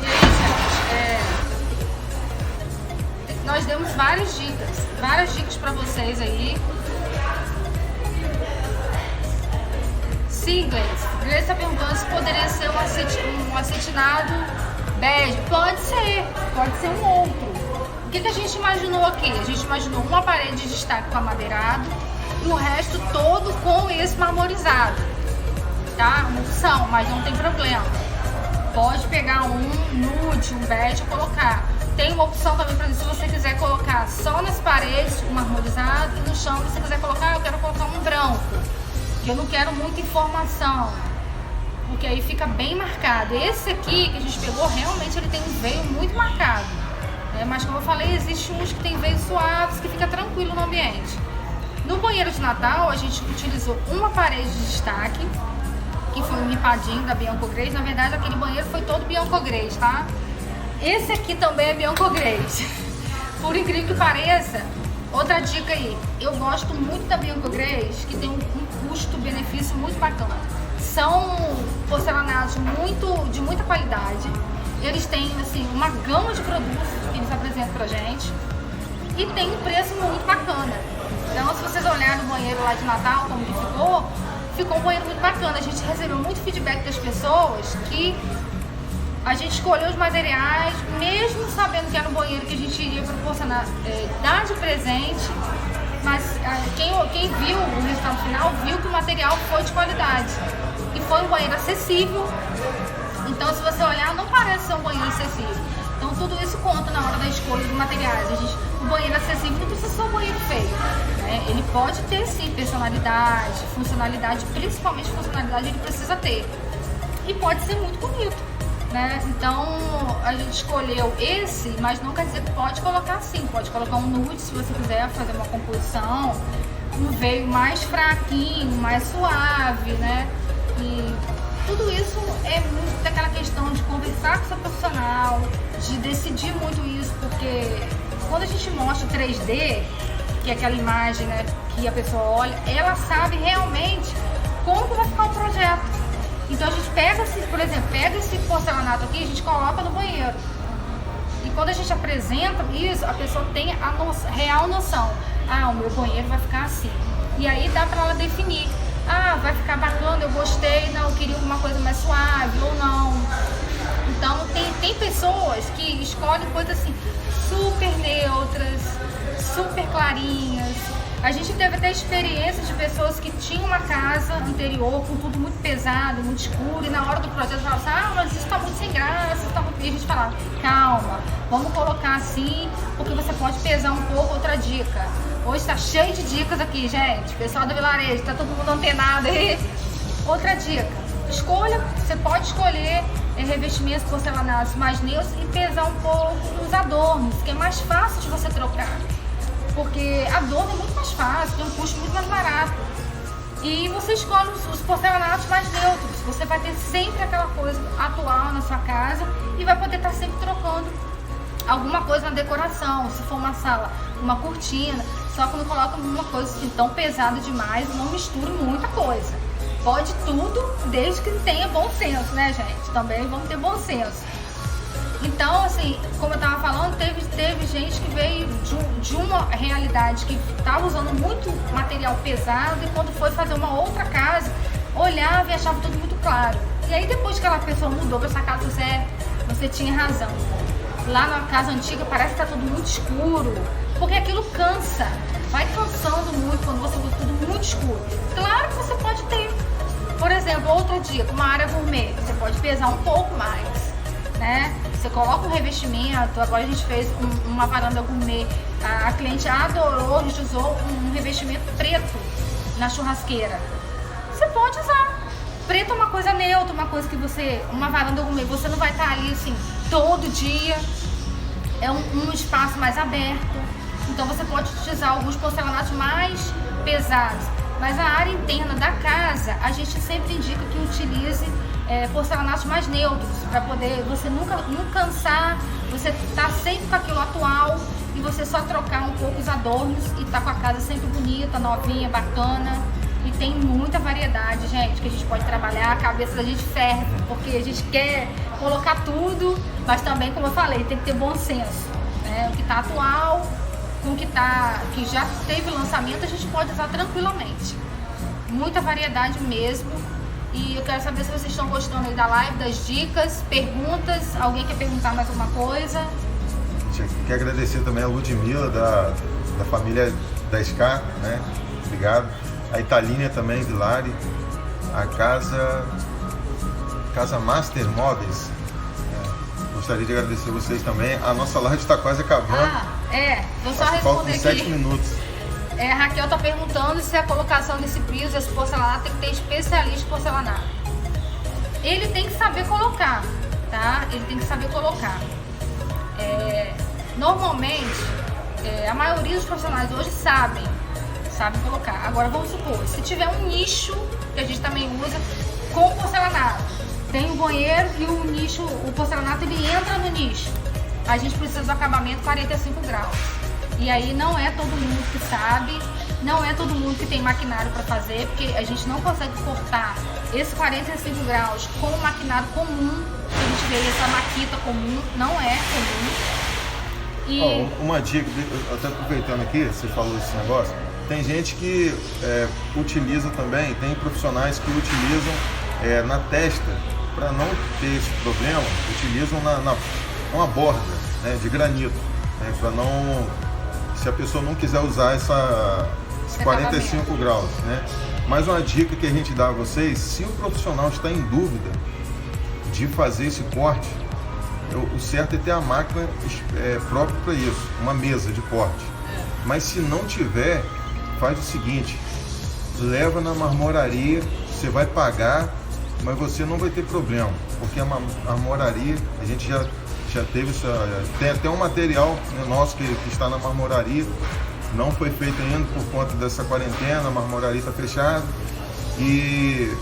E aí, gente, nós demos várias dicas pra vocês aí. Siglas. Ele está perguntando se poderia ser um acetinado bege. Pode ser um outro. O que a gente imaginou aqui? A gente imaginou uma parede de destaque com amadeirado e o resto todo com esse marmorizado, tá? Uma opção, mas não tem problema. Pode pegar um nude, um bege e colocar. Tem uma opção também para se você quiser colocar só nas paredes o marmorizado e no chão, se você quiser colocar, eu quero colocar um branco, que eu não quero muita informação, porque aí fica bem marcado. Esse aqui que a gente pegou, realmente ele tem um veio muito marcado, né? Mas como eu falei, existe uns que tem veios suaves, que fica tranquilo no ambiente. No banheiro de Natal, a gente utilizou uma parede de destaque, que foi um ripadinho da Bianco Grace. Na verdade, aquele banheiro foi todo Bianco Grace, tá? Esse aqui também é Bianco Grace. Por incrível que pareça, outra dica aí, eu gosto muito da Bianco Grace, que tem um custo-benefício muito bacana. São porcelanatos de muita qualidade. Eles têm assim, uma gama de produtos que eles apresentam pra gente e tem um preço muito bacana. Então, se vocês olharem o banheiro lá de Natal, como que ficou um banheiro muito bacana. A gente recebeu muito feedback das pessoas que a gente escolheu os materiais, mesmo sabendo que era um banheiro que a gente iria proporcionar, dar de presente, mas quem viu o resultado final viu que o material foi de qualidade e foi um banheiro acessível. Então, se você olhar, não parece ser um banheiro acessível. Então, tudo isso conta na hora da escolha dos materiais. O banheiro acessível não precisa ser um banheiro feio, né? Ele pode ter sim personalidade, funcionalidade, principalmente funcionalidade ele precisa ter. E pode ser muito bonito. né? Então a gente escolheu esse, mas não quer dizer que pode colocar assim, pode colocar um nude se você quiser fazer uma composição, um veio mais fraquinho, mais suave, né? E tudo isso é muito daquela questão de conversar com o seu profissional, de decidir muito isso, porque quando a gente mostra o 3D, que é aquela imagem, né, que a pessoa olha, ela sabe realmente como que vai ficar o projeto. Então a gente pega esse, por exemplo, pega esse porcelanato aqui, a gente coloca no banheiro. E quando a gente apresenta isso, a pessoa tem a real noção. Ah, o meu banheiro vai ficar assim. E aí dá pra ela definir. Ah, vai ficar bacana, eu gostei, não, eu queria alguma coisa mais suave ou não. Então tem pessoas que escolhem coisas assim, super neutras, super clarinhas. A gente teve até experiência de pessoas que tinham uma casa anterior com tudo muito pesado, muito escuro, e na hora do projeto falavam assim, ah, mas isso tá muito sem graça, isso tá muito... E a gente falava, calma, vamos colocar assim, porque você pode pesar um pouco. Outra dica, hoje tá cheio de dicas aqui, gente, pessoal do vilarejo, tá todo mundo antenado aí. Outra dica, escolha, você pode escolher revestimentos porcelanatos mais neutros e pesar um pouco os adornos, que é mais fácil de você trocar. Porque adorno é muito mais fácil, tem um custo muito mais barato. E você escolhe os porcelanatos mais neutros. Você vai ter sempre aquela coisa atual na sua casa e vai poder estar sempre trocando alguma coisa na decoração. Se for uma sala, uma cortina. Só que não coloca uma coisa assim, tão pesada demais, não misture muita coisa. Pode tudo, desde que tenha bom senso, né, gente? Também vamos ter bom senso. Então, assim, como eu estava falando, teve gente que veio de uma realidade que estava usando muito material pesado e quando foi fazer uma outra casa, olhava e achava tudo muito claro. E aí depois que aquela pessoa mudou para essa casa, você tinha razão. Lá na casa antiga parece que está tudo muito escuro, porque aquilo cansa, vai cansando muito quando você usa tudo muito escuro. Claro que você pode ter, por exemplo, outra dica, uma área gourmet, você pode pesar um pouco mais, né? Você coloca um revestimento, agora a gente fez uma varanda gourmet, a cliente adorou, a gente usou um revestimento preto na churrasqueira. Você pode usar. Preto é uma coisa neutra, uma coisa que uma varanda gourmet, você não vai estar ali assim todo dia, é um espaço mais aberto, então você pode utilizar alguns porcelanatos mais pesados. Mas a área interna da casa, a gente sempre indica que utilize porcelanatos mais neutros, para poder você nunca cansar, você tá sempre com aquilo atual e você só trocar um pouco os adornos e tá com a casa sempre bonita, novinha, bacana. E tem muita variedade, gente, que a gente pode trabalhar. A cabeça da gente ferve, porque a gente quer colocar tudo, mas também, como eu falei, tem que ter bom senso, né? O que tá atual, com o que já teve lançamento, a gente pode usar tranquilamente. Muita variedade mesmo. E eu quero saber se vocês estão gostando aí da live, das dicas, perguntas. Alguém quer perguntar mais alguma coisa? Quero agradecer também a Ludmila, da família 10K, né? Obrigado. A Italínia também, Vilari. A Casa Master Móveis. Gostaria de agradecer vocês também. A nossa live está quase acabando. Vou só responder aqui. 7 minutos. A Raquel está perguntando se a colocação desse piso, esse porcelanato, tem que ter especialista em porcelanato. Ele tem que saber colocar, tá? Ele tem que saber colocar. Normalmente, a maioria dos profissionais hoje sabem colocar. Agora, vamos supor, se tiver um nicho, que a gente também usa, com porcelanato, tem o banheiro e o nicho, o porcelanato, ele entra no nicho. A gente precisa do acabamento 45 graus. E aí não é todo mundo que sabe, não é todo mundo que tem maquinário para fazer, porque a gente não consegue cortar esse 45 graus com o maquinário comum. A gente vê essa maquita comum, não é comum. E... uma dica, até aproveitando aqui, você falou esse negócio, tem gente que utiliza também, tem profissionais que utilizam na testa, para não ter esse problema, utilizam uma borda, né, de granito, né, para não... Se a pessoa não quiser usar esses 45 graus, né? Mais uma dica que a gente dá a vocês, se o profissional está em dúvida de fazer esse corte, o certo é ter a máquina própria para isso, uma mesa de corte. Mas se não tiver, faz o seguinte, leva na marmoraria, você vai pagar, mas você não vai ter problema. porque a marmoraria, a gente já teve tem até um material, né, nosso que está na marmoraria, não foi feito ainda por conta dessa quarentena, a marmoraria está fechada. E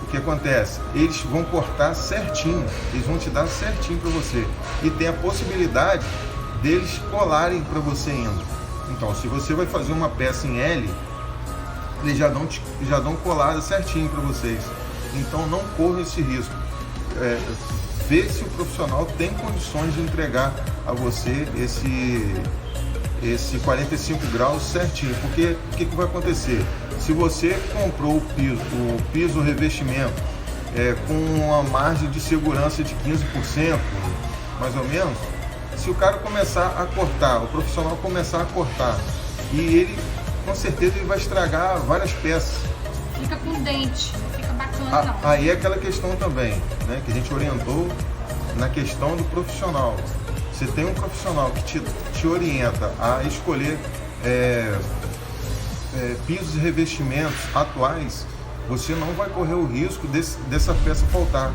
o que acontece? Eles vão cortar certinho, eles vão te dar certinho para você. E tem a possibilidade deles colarem para você ainda. Então, se você vai fazer uma peça em L, eles já dão colada certinho para vocês. Então, não corra esse risco. Vê se o profissional tem condições de entregar a você esse 45 graus certinho. Porque o que vai acontecer? Se você comprou o piso, o revestimento, com uma margem de segurança de 15%, mais ou menos, se o cara começar a cortar, o profissional começar a cortar, e ele, com certeza, ele vai estragar várias peças. Fica com dente, não fica bacana não. Aí é aquela questão também, né, que a gente orientou na questão do profissional. Você tem um profissional que te orienta a escolher pisos e revestimentos atuais, você não vai correr o risco dessa peça faltar.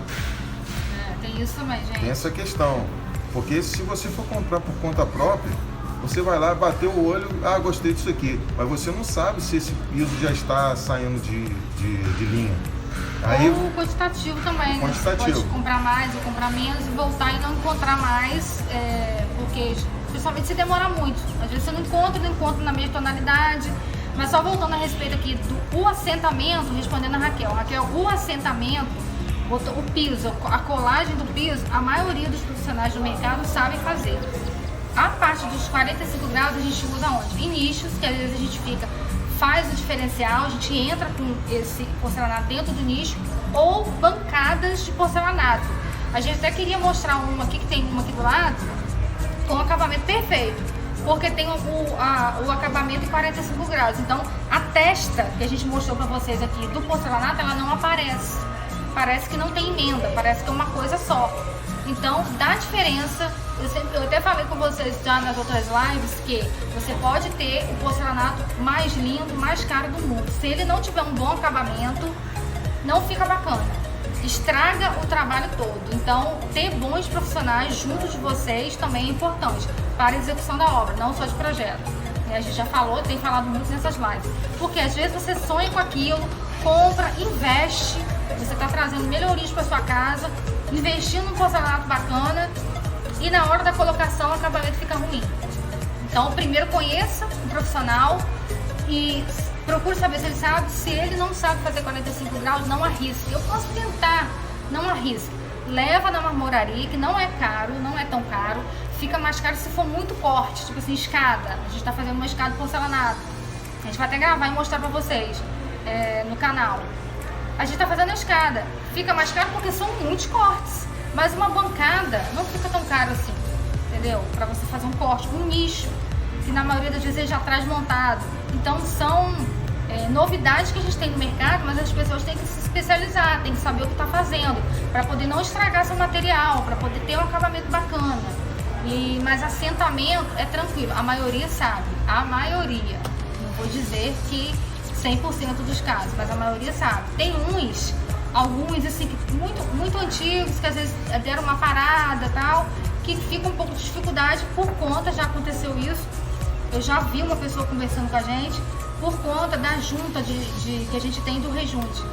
Tem isso também, gente. Tem essa questão. Porque se você for comprar por conta própria, você vai lá, bater o olho, gostei disso aqui. Mas você não sabe se esse piso já está saindo de linha. Aí, ou quantitativo também, né? Você pode comprar mais ou comprar menos e voltar e não encontrar mais, porque principalmente se demora muito. Às vezes você não encontra na mesma tonalidade. Mas só voltando a respeito aqui do assentamento, respondendo a Raquel. Raquel, o assentamento, o piso, a colagem do piso, a maioria dos profissionais do mercado sabem fazer. A parte dos 45 graus a gente usa onde? Em nichos, que às vezes a gente faz o diferencial, a gente entra com esse porcelanato dentro do nicho, ou bancadas de porcelanato. A gente até queria mostrar uma aqui, que tem uma aqui do lado, com um acabamento perfeito, porque tem o acabamento em 45 graus. Então, a testa que a gente mostrou para vocês aqui do porcelanato, ela não aparece. Parece que não tem emenda, parece que é uma coisa só. Então, dá diferença. Eu até falei com vocês já nas outras lives que você pode ter o porcelanato mais lindo, mais caro do mundo. Se ele não tiver um bom acabamento, não fica bacana. Estraga o trabalho todo. Então, ter bons profissionais junto de vocês também é importante para a execução da obra, não só de projeto. A gente já falou, tem falado muito nessas lives. Porque às vezes você sonha com aquilo, compra, investe, você está trazendo melhorias para sua casa, investindo num porcelanato bacana, e na hora da colocação o acabamento fica ruim. Então, primeiro conheça o profissional e procure saber se ele sabe. Se ele não sabe fazer 45 graus, não arrisque. Eu posso tentar, não arrisque. Leva na marmoraria, que não é caro, não é tão caro. Fica mais caro se for muito corte, tipo assim, escada. A gente está fazendo uma escada de porcelanato. A gente vai até gravar e mostrar para vocês no canal. A gente está fazendo a escada. Fica mais caro porque são muitos cortes. Mas uma bancada não fica tão caro assim, entendeu? Para você fazer um corte, um nicho, que na maioria das vezes ele já traz montado. Então são novidades que a gente tem no mercado, mas as pessoas têm que se especializar, têm que saber o que está fazendo, para poder não estragar seu material, para poder ter um acabamento bacana. Mas assentamento é tranquilo, a maioria sabe, a maioria. Não vou dizer que 100% dos casos, mas a maioria sabe. Tem alguns assim, muito antigos, que às vezes deram uma parada e tal, que fica um pouco de dificuldade por conta, já aconteceu isso. Eu já vi uma pessoa conversando com a gente, por conta da junta que a gente tem do rejunte.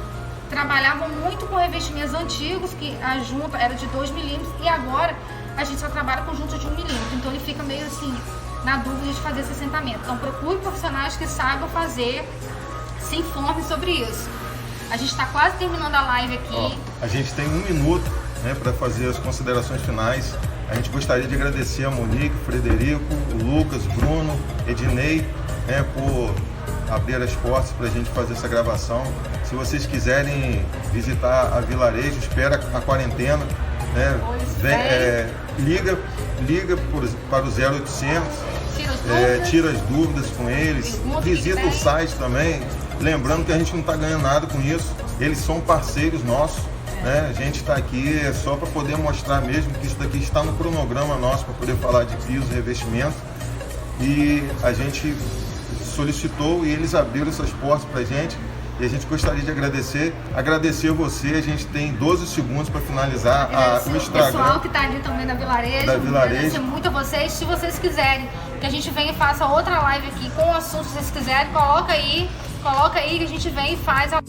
Trabalhavam muito com revestimentos antigos, que a junta era de 2 milímetros, e agora a gente só trabalha com junta de 1 milímetro. Então ele fica meio assim, na dúvida de fazer esse assentamento. Então procure profissionais que saibam fazer, se informe sobre isso. A gente está quase terminando a live aqui. A gente tem 1 minuto, né, para fazer as considerações finais. A gente gostaria de agradecer a Monique, o Frederico, o Lucas, Bruno, Ednei, né, por abrir as portas para a gente fazer essa gravação. Se vocês quiserem visitar a Vilarejo, espera a quarentena, né, liga para o 0800, tira as dúvidas com eles, visita o site também. Lembrando que a gente não está ganhando nada com isso, eles são parceiros nossos, né? A gente está aqui só para poder mostrar mesmo que isso daqui está no cronograma nosso, para poder falar de piso e revestimento. E a gente solicitou e eles abriram essas portas para a gente. E a gente gostaria de agradecer você. A gente tem 12 segundos para finalizar o Instagram. O pessoal que está ali também da Vilarejo. Agradecer muito a vocês. Se vocês quiserem que a gente venha e faça outra live aqui com o assunto que vocês quiserem, coloca aí que a gente vem e faz a